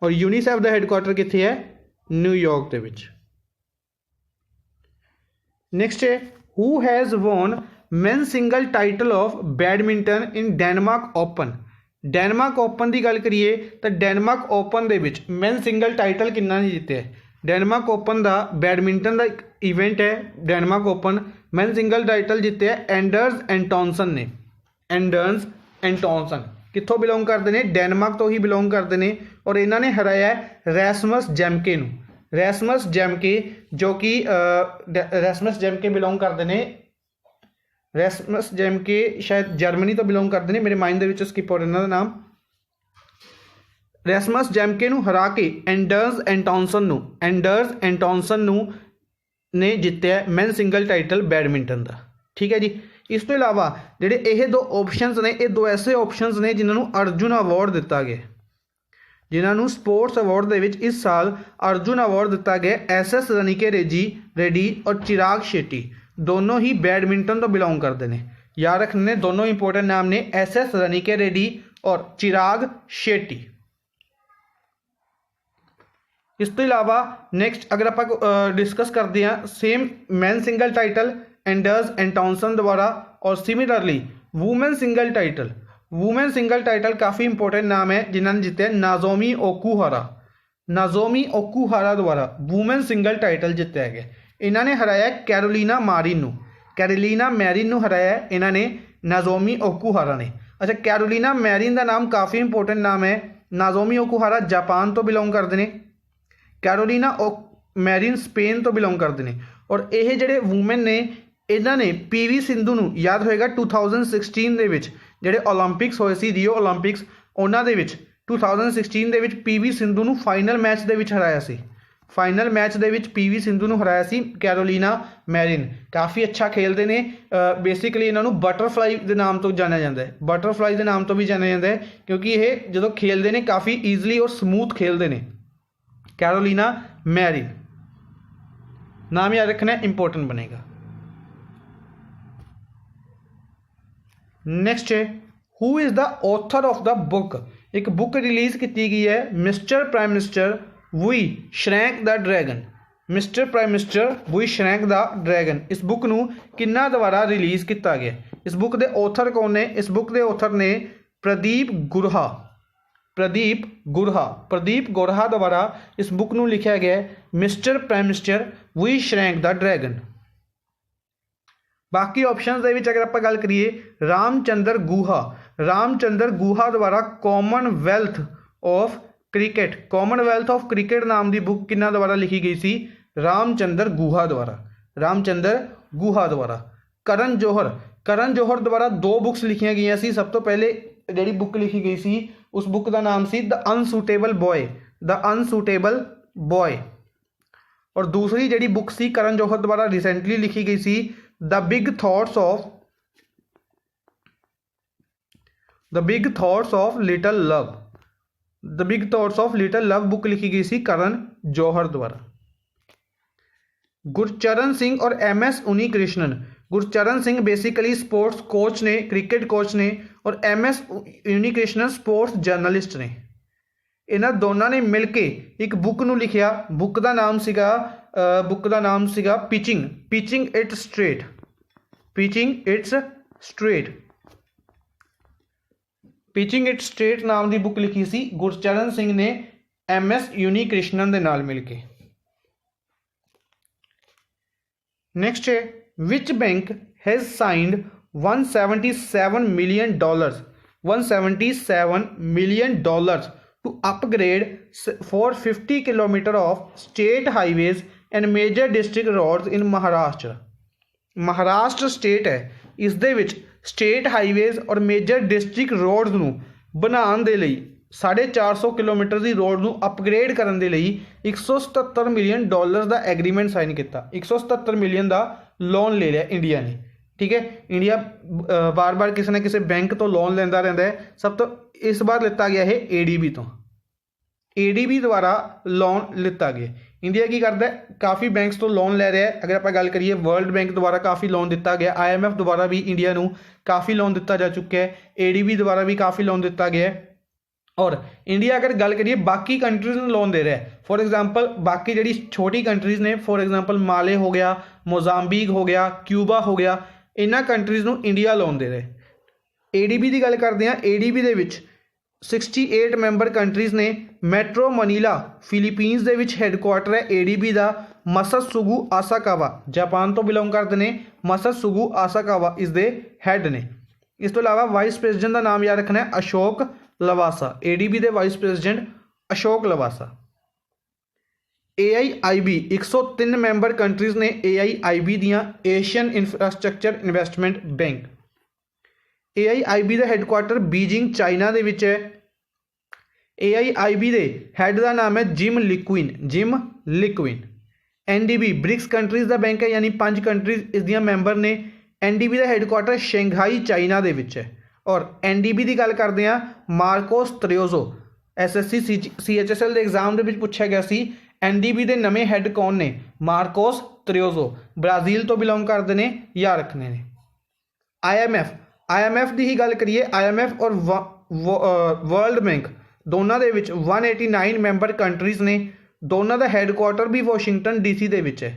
और यूनीसेफ का हैडकुआटर कित्थे है न्यूयॉर्क दे विच। नेक्स्ट है who has won men single title of badminton in Denmark open. Denmark open की गल करिए तो डेनमार्क ओपन दे विच मेन सिंगल टाइटल किन्ना ने जिते है। डेनमार्क ओपन का बैडमिंटन का एक इवेंट है, Denmark open men single title जिते है एंडर्स एंटोनसन ने। एंडर्स एंटोनसन कित्थों बिलोंग करते हैं, डेनमार्क तो ही बिलोंग करते हैं और इन्होंने हराया है रैसमस जेमके नूं। रैसमस जेमके जो कि रैसमस जेमके बिलोंग करते हैं, रैसमस जेमके शायद जर्मनी तो बिलोंग करते हैं, मेरे माइंड के स्किप हो रहा इन्हों का नाम। रैसमस जेमके नूं हरा के एंडर्स एंटोनसन ने जितया मैन सिंगल टाइटल बैडमिंटन का। ठीक है जी, इस तो इलावा जिहड़े ये दो ऑप्शनस ने, ये दो ऐसे ऑप्शनस ने जिन्होंने अर्जुन अवार्ड दिता गया, जिन्होंने स्पोर्ट्स अवार्ड दे विच इस साल अर्जुन अवार्ड दिता गया SS रनिके रेड्डी और चिराग शेट्टी, दोनों ही बैडमिंटन तो बिलोंग करते हैं। याद रखने दोनों इंपोर्टेंट नाम ने SS रनिके रेड्डी और चिराग शेट्टी। इस तो इलावा नेक्स्ट अगर आप डिस्कस करते हैं same man single title Anders Antonsen द्वारा और सिमिलरली वूमेन सिंगल टाइटल काफ़ी इंपॉर्टेंट नाम है जिन्होंने जीते नाजोमी ओकुहारा द्वारा वूमेन सिंगल टाइटल जितया गया। इन्होंने हराया कैरोलिना मैरिन हराया इन्होंने नाजोमी ओकुहारा ने। अच्छा, कैरोलिना मैरिन का नाम काफ़ी इंपॉर्टेंट नाम है। नाजोमी ओकुहारा जापान तो बिलोंग करते हैं, कैरोलिना मैरिन स्पेन तो बिलोंग करते हैं। और ये जोड़े वूमेन ने इन्होंने PV सिंधु नूं याद होएगा 2016 के जोड़े ओलंपिक्स होए सी रियो ओलंपिक्स उन्होंने 2016 के PV सिंधु नूं फाइनल मैच के हराया सी। फाइनल मैच के PV सिंधु नूं हराया सी कैरोलिना मैरिन। काफ़ी अच्छा खेलते हैं, बेसिकली इन्हों बटरफ्लाई के नाम तो जाना जाता है, बटरफ्लाई के नाम तो भी जाना जाता है क्योंकि ये जो खेलते हैं काफ़ी ईजली और समूथ खेलते हैं। कैरोलिना मैरिन नाम याद रखना इंपॉर्टेंट बनेगा। नेक्स्ट है who is the author of the book. एक बुक रिलीज़ की गई है mister prime minister we shrank the dragon. Mister prime minister we shrank the dragon इस बुक नूं किन्ना द्वारा रिलीज़ किया गया। इस बुक के ऑथर कौन ने? इस बुक के ऑथर ने प्रदीप गुरहा। प्रदीप गुरहा द्वारा इस बुक नूं लिखा गया है mister prime minister we shrank the dragon. बाकी ऑप्शनस दे विच अगर आप गल करिए रामचंद्र गुहा द्वारा कॉमनवैल्थ ऑफ क्रिकेट नाम की बुक किन्ना द्वारा लिखी गई सी? रामचंद्र गुहा द्वारा। करण जौहर द्वारा 2 बुक्स लिखिया गई सी। सब तो पहले जी बुक लिखी गई सी उस बुक का नाम सी द अनसूटेबल बॉय और दूसरी जी बुक सी करण जौहर द्वारा रिसेंटली लिखी गई see the big thoughts of little love book लिखी गई सी करण जौहर द्वारा। गुरचरण सिंह और MS Unnikrishnan. Gurcharan Singh basically sports coach ने, क्रिकेट कोच ने और MS उन्नीकृष्णन स्पोर्ट्स जर्नलिस्ट ने। इन्हां दोनों ने मिलके एक बुक नूं लिखिया। बुक का नाम सीगा पिचिंग इट्स स्ट्रेट नाम की बुक लिखी सी गुरचरण सिंह ने MS उन्नीकृष्णन दे नाल मिलके। नेक्स्ट है which bank has signed $177 million to upgrade 450 kilometre of state highways and major district roads in Maharashtra state है। इस दे विच स्टेट हाईवेज और मेजर डिस्ट्रिक्ट रोड्स नूं बनाउण दे लई 450 किलोमीटर की रोड नूं अपग्रेड करन दे लई $177 मिलियन का एग्रीमेंट साइन किया। 177 मिलियन का लोन ले लिया इंडिया ने। ठीक है, इंडिया बार बार किसी न किसी बैंक तो लोन लेंदा रहता है। सब तो इस बार लिता गया है ADB द्वारा लोन लिता गया। इंडिया की करता है काफ़ी बैंक्स तो लोन ले रहा है। अगर आप गल करिए वर्ल्ड बैंक द्वारा काफ़ी लोन दिता गया, IMF द्वारा भी इंडिया नूं काफ़ी लोन दिता जा चुका है, ADB द्वारा भी काफ़ी लोन दिता गया है। और इंडिया अगर गल करिए बाकी कंट्रीज़ में लोन दे रहा है। फॉर एग्जांपल बाकी जी छोटी कंट्रीज़ ने, फॉर एग्जांपल माले हो गया, मोजाम्बिक हो गया, क्यूबा हो गया, इन्हां कंट्रीज़ नूं इंडिया लोन दे रहा है। ADB की गल करते हैं, ADB दे विच 68 मैंबर कंट्रीज़ ने। मैट्रो मनीला फिलीपीनस दे विच हैडकुआटर है ADB का। मसत्सुगु आसाकावा जापान तो बिलोंग करते हैं। मसत्सुगु आसाकावा इस दे हैड ने। इस तो इलावा वाइस प्रेसिडेंट का नाम याद रखना है अशोक लवासा। ADB के vice president Ashok Lavasa. AIIB 103 member countries ने AIIB दियां Asian infrastructure investment bank. AIIB का हैडकुआटर बीजिंग चाइना दे विच है। AIIB के हैड का नाम है जिम लिक्विन। NDB ब्रिक्स कंट्रीज़ का बैंक है, यानी 5 कंट्रीज़ इस दियां मैंबर ने। NDB का हैडकुआटर शंघाई चाइना दे विच है। और NDB की गल करते हैं मार्कोस त्रियोजो। SSC CHSL के एग्जाम के पूछा गया सी NDB के नवे हैड कौन ने? मार्कोस त्रियोजो ब्राज़ील तो बिलोंग करते हैं, याद रखने ने। IMF की ही गल करिए, IMF और वर्ल्ड बैंक दोनों के 189 मैंबर कंट्रीज़ ने। दोनों का हैडकुआटर भी वाशिंगटन DC के विच है।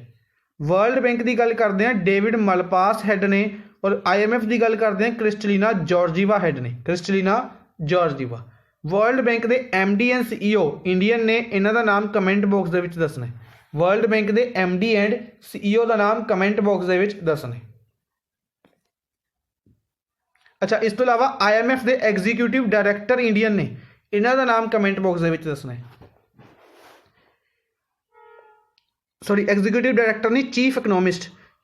वर्ल्ड बैंक की गल करते हैं डेविड मलपास हैड ने। और IMF की गल करते हैं क्रिस्टलिना जॉर्जीवा हैड ने। वर्ल्ड बैंक के MD एंड CEO इंडियन ने। इन्हों का नाम कमेंट बॉक्स के दसना है। वर्ल्ड बैंक के MD एंड CEO का नाम कमेंट बॉक्स के दसना है। अच्छा, इस तो इलावा IMF के एग्जीक्यूटिव डायरैक्टर इंडियन ने। इन्हों का नाम कमेंट बॉक्स के दसना है। सॉरी, एग्जीक्यूटिव डायरैक्टर नहीं,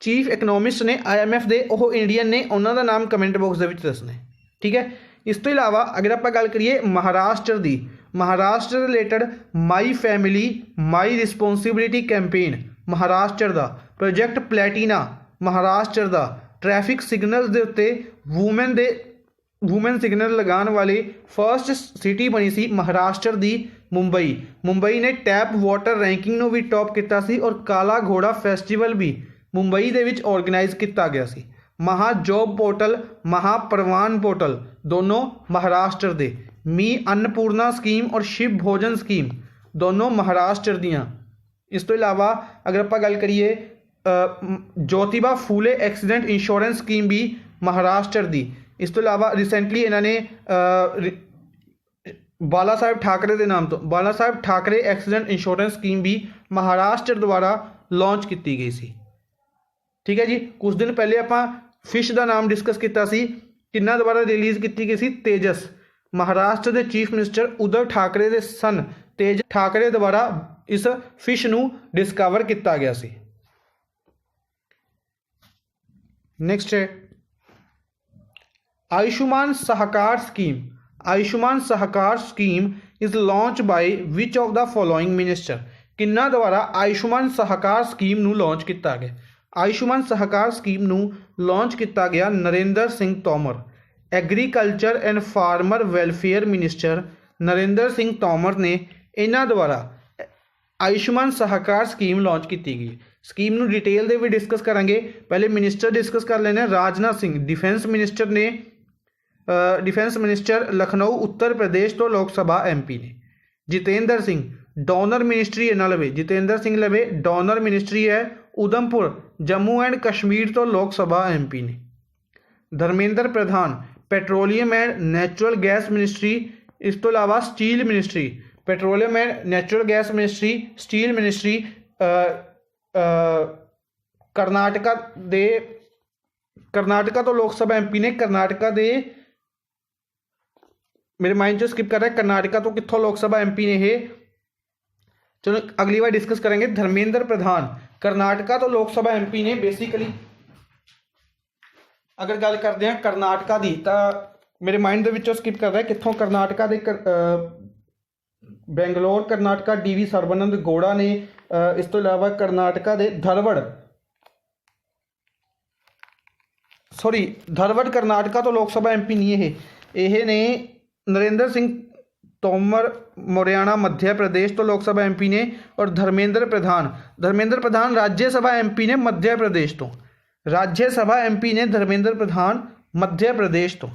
चीफ इकनोमिस्ट ने IMF के, वो इंडियन ने। उन्होंने नाम कमेंट बॉक्स के दसना है। ठीक है, इस तो इलावा अगर आप गल करिए Maharashtra related my family my responsibility campaign Maharashtra का, प्रोजेक्ट प्लैटिना महाराष्ट्र का, ट्रैफिक सिग्नल्स के उत्ते वूमेन सिग्नल लगाने वाली फर्स्ट सिटी बनी सी महाराष्ट्र की मुंबई ने टैप वाटर रैंकिंग नूं भी टॉप किया सी। और काला घोड़ा फैसटीवल भी मुंबई दे विच ऑर्गेनाइज किया गया सी। महाजॉब पोर्टल, महाप्रवान पोर्टल दोनों महाराष्ट्र दे। मी अन्नपूर्णा स्कीम और शिव भोजन स्कीम दोनों महाराष्ट्र दियाँ। इस तो इलावा अगर आप गल करिए Jyotiba Phule accident insurance scheme भी महाराष्ट्र दी। इस तो इलावा रिसेंटली इन्होंने बाला साहब ठाकरे के नाम तो बाला साहब ठाकरे एक्सीडेंट इंश्योरेंस स्कीम भी महाराष्ट्र द्वारा लॉन्च की गई सी। ठीक है जी। कुछ दिन पहले आप फिश का नाम डिस्कस किया सी, किन्ना द्वारा रिलीज़ की गई सी, तेजस। महाराष्ट्र के चीफ मिनिस्टर उद्धव ठाकरे के सन तेज ठाकरे द्वारा इस फिश नूं डिस्कवर किया गया सी। नेक्स्ट है Ayushman Sahkar scheme. Ayushman Sahkar scheme is launch by which of the following minister. किन्ना द्वारा आयुष्मान सहकार स्कीम नूं लॉन्च किया गया। आयुष्मान सहकार स्कीम नूं लॉन्च किया गया Narendra Singh Tomar. Agriculture and farmer welfare minister Narendra Singh Tomar ने इन्हां द्वारा आयुष्मान सहकार स्कीम लॉन्च की गई। स्कीम नूं डिटेल दे भी डिस्कस करांगे। पहले मिनिस्टर डिस्कस कर लेने। राजनाथ सिंह डिफेंस मिनिस्टर ने, डिफेंस मिनिस्टर लखनऊ उत्तर प्रदेश तो लोक सभा MP ने। जितेंद्र सिंह डोनर मिनिस्ट्री इन्हां लवे, जितेंद्र सिंह लवे डोनर मिनिस्ट्री है उधमपुर जम्मू एंड कश्मीर तो लोक सभा MP ने। Dharmendra Pradhan petroleum and natural gas ministry, इस तो इलावा steel ministry, petroleum and natural gas ministry, steel ministry Karnataka तो लोक सभा MP ने। कर्नाटका दे मेरे माइंड चो स्किप कर रहा है, कर्नाटका तो कितों लोक सभा MP ने ये, चलो अगली बार डिस्कस करेंगे। धर्मेंद्र प्रधान कर्नाटका तो लोक सभा MP ने। बेसिकली अगर गल करते हैं कर्नाटका की तो मेरे माइंड के विचों स्किप कर रहा है कितों, कर्नाटका के बेंगलोर कर्नाटका DV सर्बानंद गौड़ा ने। इस तो इलावा कर्नाटका के धरवड़ कर्नाटका तो लोक सभा MP नहीं ये ने। नरेंद्र सिंह तोमर मोरियाना मध्य प्रदेश तो लोक सभा MP ने। और धर्मेंद्र प्रधान राज्यसभा MP ने मध्य प्रदेश तो। राज्यसभा MP ने धर्मेंद्र प्रधान मध्य प्रदेश तो।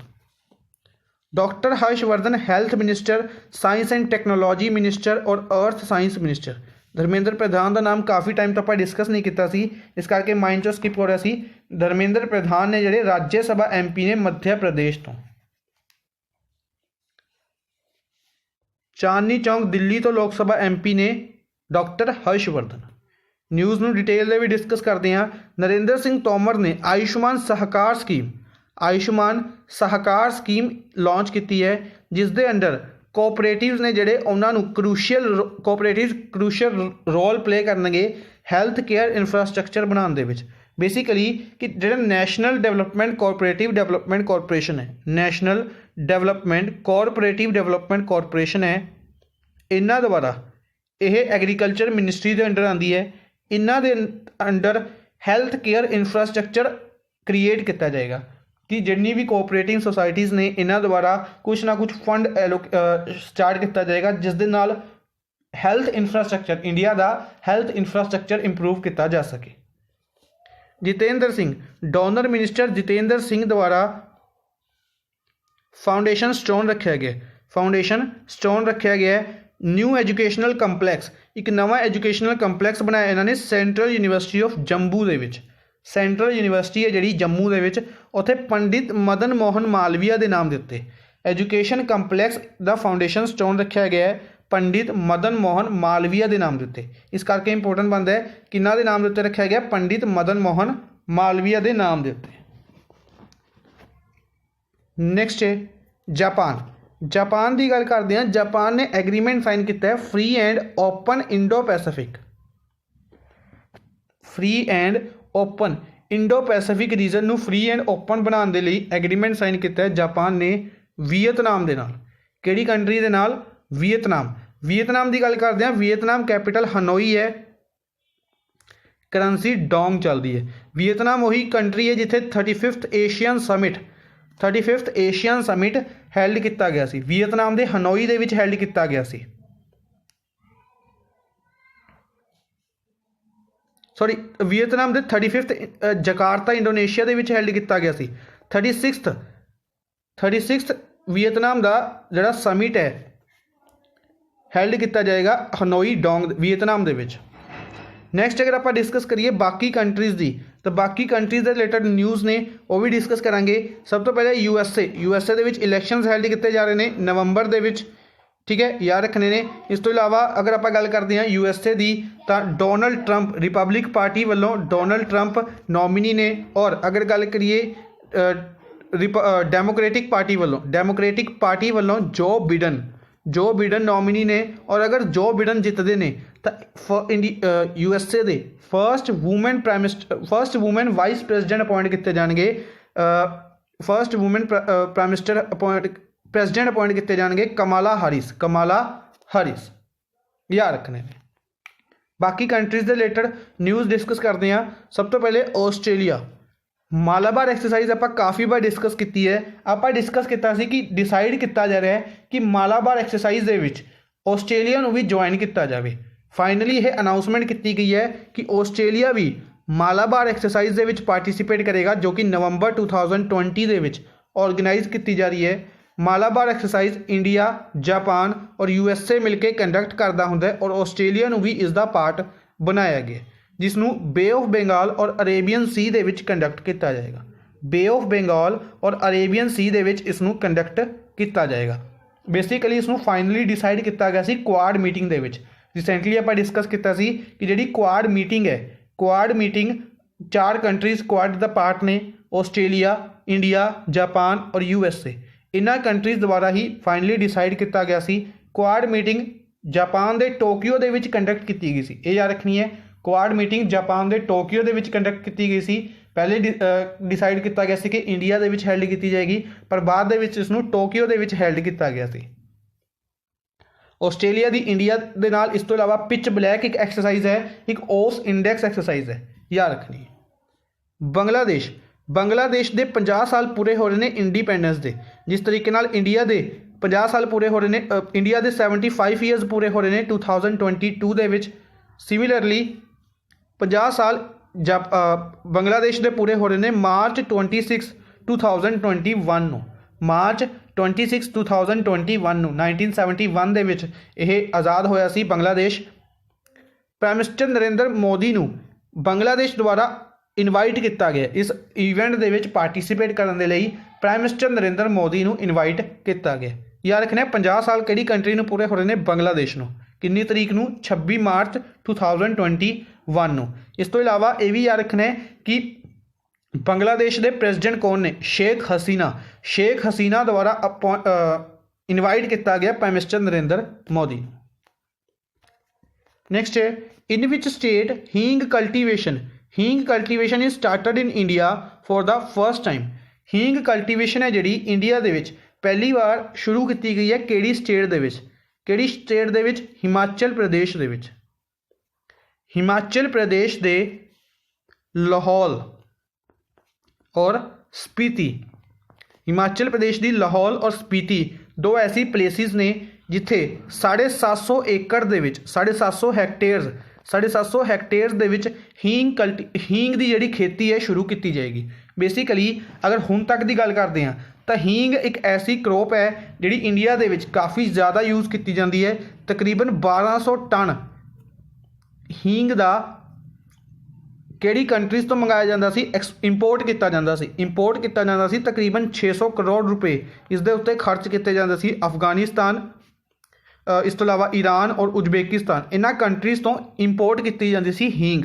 Doctor Harshvardhan health minister, science and technology minister और earth science minister. Dharmendra Pradhan का नाम काफ़ी टाइम तो आप डिस्कस नहीं किया सी, इस करके माइंड चो स्किप हो रहा सी। धर्मेंद्र प्रधान ने जिहड़े राज्यसभा MP ने मध्य प्रदेश तो। चांदनी चौक दिल्ली तो लोक सभा MP ने डॉक्टर हर्षवर्धन। न्यूज़ में डिटेल में भी डिस्कस करते हैं। नरेंद्र सिंह तोमर ने आयुष्मान सहकार स्कीम लॉन्च की है, जिस दे अंडर कोऑपरेटिव्स ने जिहड़े उन्होंने क्रूशियल रोल प्ले करनगे हैल्थ केयर इंफ्रास्ट्रक्चर बनाने दे विच। बेसिकली कि जिहड़ा national development cooperative development corporation है, national development cooperative development corporation है, इन्हां द्वारा यह एग्रीकल्चर मिनिस्ट्री के अंडर आती है। इन्हां दे under health care infrastructure create किया जाएगा कि जितनी भी कोऑपरेटिव सोसाइटीज़ ने इन्हां द्वारा कुछ ना कुछ फंड स्टार्ट किया जाएगा, जिस दे नाल हैल्थ इंफ्रास्ट्रक्चर इंडिया का हैल्थ इंफ्रास्ट्रक्चर इंप्रूव किया जा सके। जितेंद्र सिंह डोनर मिनिस्टर जितेंद्र सिंह द्वारा फाउंडेशन स्टोन रखा गया है। न्यू एजुकेशनल कंपलैक्स, एक नवा एजुकेशनल कंपलैक्स बनाया इन्होंने central university of Jammu they which. Central university है जी जम्मू दे विच, उत्थे पंडित मदन मोहन मालवीया के नाम देते एजुकेशन कंपलैक्स का फाउंडेशन स्टोन रखा गया है पंडित मदन मोहन मालवीया के नाम देते। इस करके इंपोर्टेंट बनता है किन्ना दे नाम देते रखा गया, पंडित मदन मोहन मालवीया के नाम देते। नैक्सट है जापान की गल करते हैं। जापान ने एग्रीमेंट साइन किया है free and open Indo Pacific region नू फ्री एंड ओपन बनाने के लिए एग्रीमेंट साइन किया है जापान ने वियतनाम के नाल। किहड़ी कंट्री के नाल? वियतनाम की गल करते हैं। वियतनाम कैपिटल हनोई है, करंसी डोंग चलती है। वियतनाम वही कंट्री है जिथे 35th एशियन समिट हैल्ड किया गया सी। वियतनाम के हनोई दे विच हैल्ड किया गया सी। वियतनाम के 35th जकार्ता इंडोनेशिया के विच हैल्ड किया गया सी। 36th वियतनाम का जिहड़ा समिट है हैल्ड किया जाएगा हनोई डोंग वियतनाम दे विच। नैक्सट अगर आप डिस्कस करिए बाकी कंट्रीज़ की, तो बाकी कंट्रीज़ के रिलेटेड न्यूज़ ने वो भी डिस्कस करांगे। सब तो पहले यूएसए के इलैक्शनस हैल्ड किए जा रहे हैं नवंबर के, ठीक है, याद रखने ने। इस तो इलावा अगर आप गल करते हैं यूएसए की, तो डोनल्ड ट्रंप रिपब्लिक पार्टी वालों डोनल्ड ट्रंप नॉमिनी ने, और अगर गल करिए डेमोक्रेटिक पार्टी वालों जो बिडन नॉमिनी ने। और अगर जो बिडन जितते हैं तो यूएसए के first women vice president appoint किए जाएंगे, फर्स्ट वूमेन प्रेजिडेंट अपॉइंट किए जाएंगे कमाला हारिस, याद रखने ने। बाकी कंट्रीज़ के रिलेटेड न्यूज़ डिस्कस करते हैं। सब तो पहले ऑस्ट्रेलिया मालाबार एक्सरसाइज आप काफ़ी बार डिस्कस की है। आप डिस्कस किया कि डिसाइड किया जा रहा है कि मालाबार एक्सरसाइज के ऑस्ट्रेलिया को भी ज्वाइन किया जाए। फाइनली यह अनाउंसमेंट की गई है कि ऑस्ट्रेलिया भी मालाबार एक्सरसाइज के पार्टिसिपेट करेगा, जो कि नवंबर 2020 के ऑर्गेनाइज की जा रही है। मालाबार एक्सरसाइज इंडिया, जापान और यूएसए मिलकर कंडक्ट करता होंगे और ऑस्ट्रेलिया को भी इसका पार्ट बनाया गया, जिसनों बे ऑफ बंगाल और अरेबियन सी दे विच कंडक्ट किया जाएगा। बे ऑफ बंगाल और अरेबियन सी दे विच इसनों कंडक्ट किया जाएगा। बेसिकली इसनों फाइनली डिसाइड किया गया सी क्वाड मीटिंग दे विच। रिसेंटली आप डिस्कस किया सी कि जिहड़ी क्वाड मीटिंग है, क्वाड मीटिंग 4 कंट्रीज़ क्वाड दा पार्ट ने, ऑस्ट्रेलिया, इंडिया, जापान और यूएसए। इन्हां कंट्रीज़ द्वारा ही फाइनली डिसाइड किया गया सी। क्वाड मीटिंग जापान के टोक्यो दे विच कंडक्ट की गई सी, ये याद रखनी है। क्वाड मीटिंग जापान के टोक्यो दे विच कंडक्ट की गई सी। पहले डिसाइड किया गया सी कि इंडिया दे विच हैल्ड की जाएगी, पर बाद दे विच इसनूं टोक्यो दे विच हैल्ड किया गया सी। ऑस्ट्रेलिया की इंडिया के नाल इस तो इलावा पिच ब्लैक एक एक्सरसाइज है, एक ओस इंडेक्स एक्सरसाइज है, याद रखनी है। बांग्लादेश के 50 साल पूरे हो रहे हैं इंडिपेंडेंस के, जिस तरीके नाल इंडिया के 50 साल पूरे हो रहे हैं, इंडिया के 75 ईयर्स पूरे हो रहे हैं 2022 के विच। सिमिलरली 50 साल बांग्लादेश के पूरे हो रहे हैं मार्च 26 2021 नूं। मार्च 26 2021 1971 के विच यह आज़ाद होया सी बांग्लादेश। प्राइम मिनिस्टर नरेंद्र मोदी नूं बांग्लादेश द्वारा इनवाइट किया गया इस इवेंट के विच पार्टिसिपेट करने के लिए। प्राइम मिनिस्टर नरेंद्र मोदी नूं इनवाइट किया गया। याद रखना 50 साल किहड़ी कंट्री नूं पूरे हो रहे हैं, बांग्लादेश नूं। कितनी तरीक नूं 26 मार्च 2021 नूं। इस तो इलावा यह भी याद रखना है कि बांग्लादेश के प्रेजिडेंट कौन ने, शेख हसीना द्वारा इनवाइट किया गया prime minister Narendra Modi. Next है इन विच स्टेट हींग cultivation is started in India for the first time. हींग कल्टीवेशन है जी इंडिया के पहली बार शुरू की गई है, किहड़ी स्टेट दे विच? किहड़ी स्टेट दे विच? हिमाचल प्रदेश दे विच। हिमाचल प्रदेश दे लाहौल और स्पीति। हिमाचल प्रदेश की लाहौल और स्पीति दो ऐसी प्लेसिस ने जिथे 750 एकड़ दे विच 750 हैक्टेयर्स दे विच हींग की जिहड़ी खेती है शुरू की जाएगी। बेसिकली अगर हुण तक की गल करते हैं तो हींग एक ऐसी क्रॉप है जिहड़ी इंडिया दे विच काफ़ी ज़्यादा यूज़ की जाती है। तकरीबन 1200 टन हींग दा किहड़ी कंट्रीज़ तो मंगाया जाता सी, इंपोर्ट किया जाता सी। तकरीबन 600 करोड़ रुपए इसके उत्ते खर्च किए जाते सी। अफगानिस्तान, इस तो इलावा ईरान और उज्बेकिस्तान, इन्हां कंट्रीज़ तो इंपोर्ट की जाती सी हींग।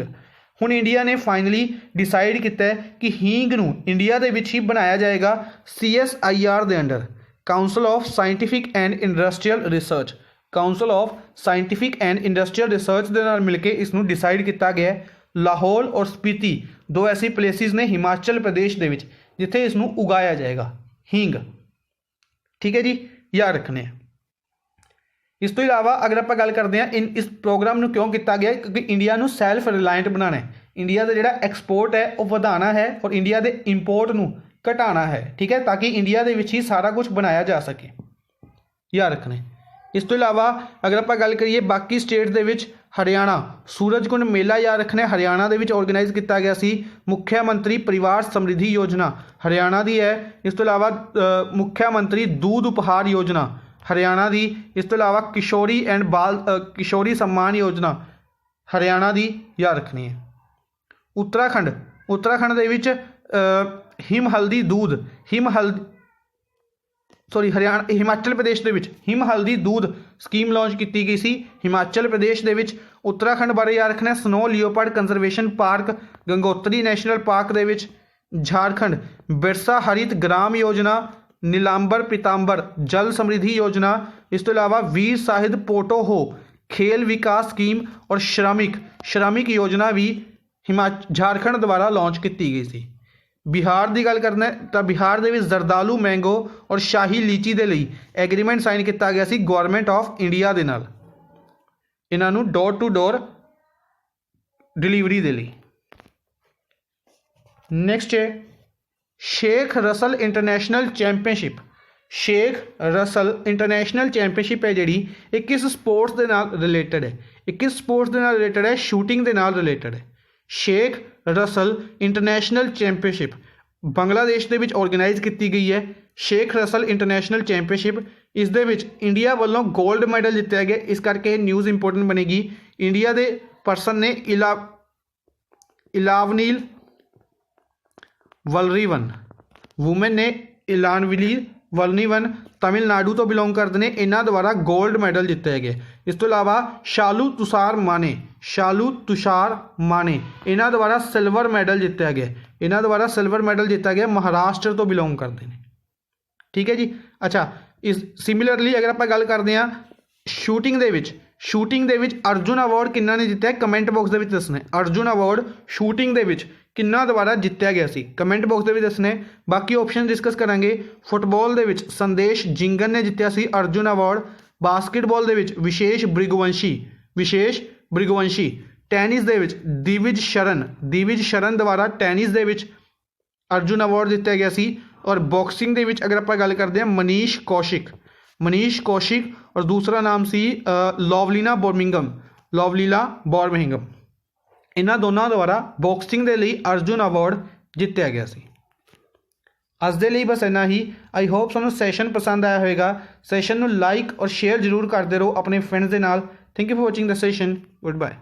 हुण इंडिया ने फाइनली डिसाइड किया है कि हींग नूं इंडिया दे विच ही बनाया जाएगा CSIR दे under, council of scientific and industrial research. Council of scientific and industrial research दे नाल मिलके इसनूं डिसाइड किया गया है। लाहौल और स्पीति दो ऐसी प्लेसिस ने हिमाचल प्रदेश दे विच जिथे इसनूं उगाया जाएगा हींग। ठीक है जी, याद रखने। इस तो इलावा अगर आप गल करते हैं इस प्रोग्राम में क्यों किया गया, क्योंकि इंडिया को सैल्फ रिलायंट बनाना है। इंडिया का जोड़ा एक्सपोर्ट है वह बढ़ाना है और इंडिया के इंपोर्ट को घटाना है। ठीक है, ताकि इंडिया के विच ही सारा कुछ बनाया जा सके, याद रखने। इस तो इलावा अगर आप गल करिए बाकी स्टेट के विच हरियाणा सूरजकुंड मेला, याद रखने, हरियाणा के विच ऑर्गेनाइज किया गया सी। मुख्यमंत्री परिवार समृद्धि योजना हरियाणा की है। इस तो इलावा मुख्यमंत्री दूध उपहार योजना हरियाणा की। इस तो इलावा किशोरी सम्मान योजना हरियाणा की याद रखनी है। उत्तराखंड उत्तराखंड दे विच हिम हल्दी दूध हरियाणा हिमाचल प्रदेश दे विच हिम हल्दी दूध स्कीम लॉन्च की गई सी हिमाचल प्रदेश दे विच। उत्तराखंड बारे याद रखना snow leopard conservation park Gangotri national park दे विच। झारखंड बिरसा हरित ग्राम योजना नीलांबर पीतांबर जल समृद्धि योजना, इस तो इलावा वीर साहिब पोटो हो खेल विकास स्कीम और श्रमिक योजना भी झारखंड द्वारा लॉन्च की गई सी। बिहार की गल करना तो बिहार के जरदालू मैंगो और शाही लीची के लिए एग्रीमेंट साइन किया गया सी गवर्नमेंट ऑफ इंडिया के नाल इन्हों डोर टू डोर डिलीवरी के लिए। नैक्सट है Sheikh Russel international championship. Sheikh Russel international championship है जी ये किस स्पोर्ट्स के नाल रिलेटेड है, ये किस स्पोर्ट्स के नाल रिलेटेड है, शूटिंग के नाल रिलेटेड है। शेख रसल इंटरनेशनल चैंपीयनशिप बांग्लादेश के विच ऑर्गेनाइज की गई है। शेख रसल इंटरनेशनल चैंपीयनशिप इस दे विच इंडिया वालों गोल्ड मैडल जितया गया, इस करके न्यूज़ इंपोर्टेंट बनेगी। इंडिया के परसन ने इलावनील वलरीवन, वूमेन ने इलानविली वलनीवन तमिलनाडु तो बिलोंग करते हैं, इन्हों द्वारा गोल्ड मैडल जितया गया। इस तो इलावा शालू तुषार माने इन्हों द्वारा सिल्वर मैडल जितया गया, इन्हों द्वारा सिल्वर मैडल जितया गया, महाराष्ट्र तो बिलोंग करते हैं। ठीक है जी। अच्छा इस सिमिलरली अगर आप गल करते हैं शूटिंग दे विच अर्जुन अवार्ड किन्ना ने जितया, कमेंट बॉक्स के दसना अर्जुन अवार्ड शूटिंग दे विच किन्ना द्वारा जितया गया सी, कमेंट बॉक्स के दसने। बाकी ऑप्शन डिस्कस करांगे। फुटबॉल दे विच संदेश जिंगन ने जितया सी अर्जुन अवार्ड। बास्केटबॉल दे विच विशेष भृगुवंशी। टैनिस दे विच दिविज शरण द्वारा टैनिस दे विच अर्जुन अवार्ड दिता गया सी। और बॉक्सिंग दे विच अगर आप गल करते हैं मनीष कौशिक और दूसरा नाम सी लवलीना बॉर्मिंघम। इन्होंने दोनों द्वारा बॉक्सिंग के लिए अर्जुन अवार्ड जितया गया सी। अज दे लिए बस इन्ना ही। आई होप तुहानूं सैशन पसंद आया होगा। सैशन नूं लाइक और शेयर जरूर करते रहो अपने फ्रेंड्स के नाल। Thank you for watching the session. Good bye.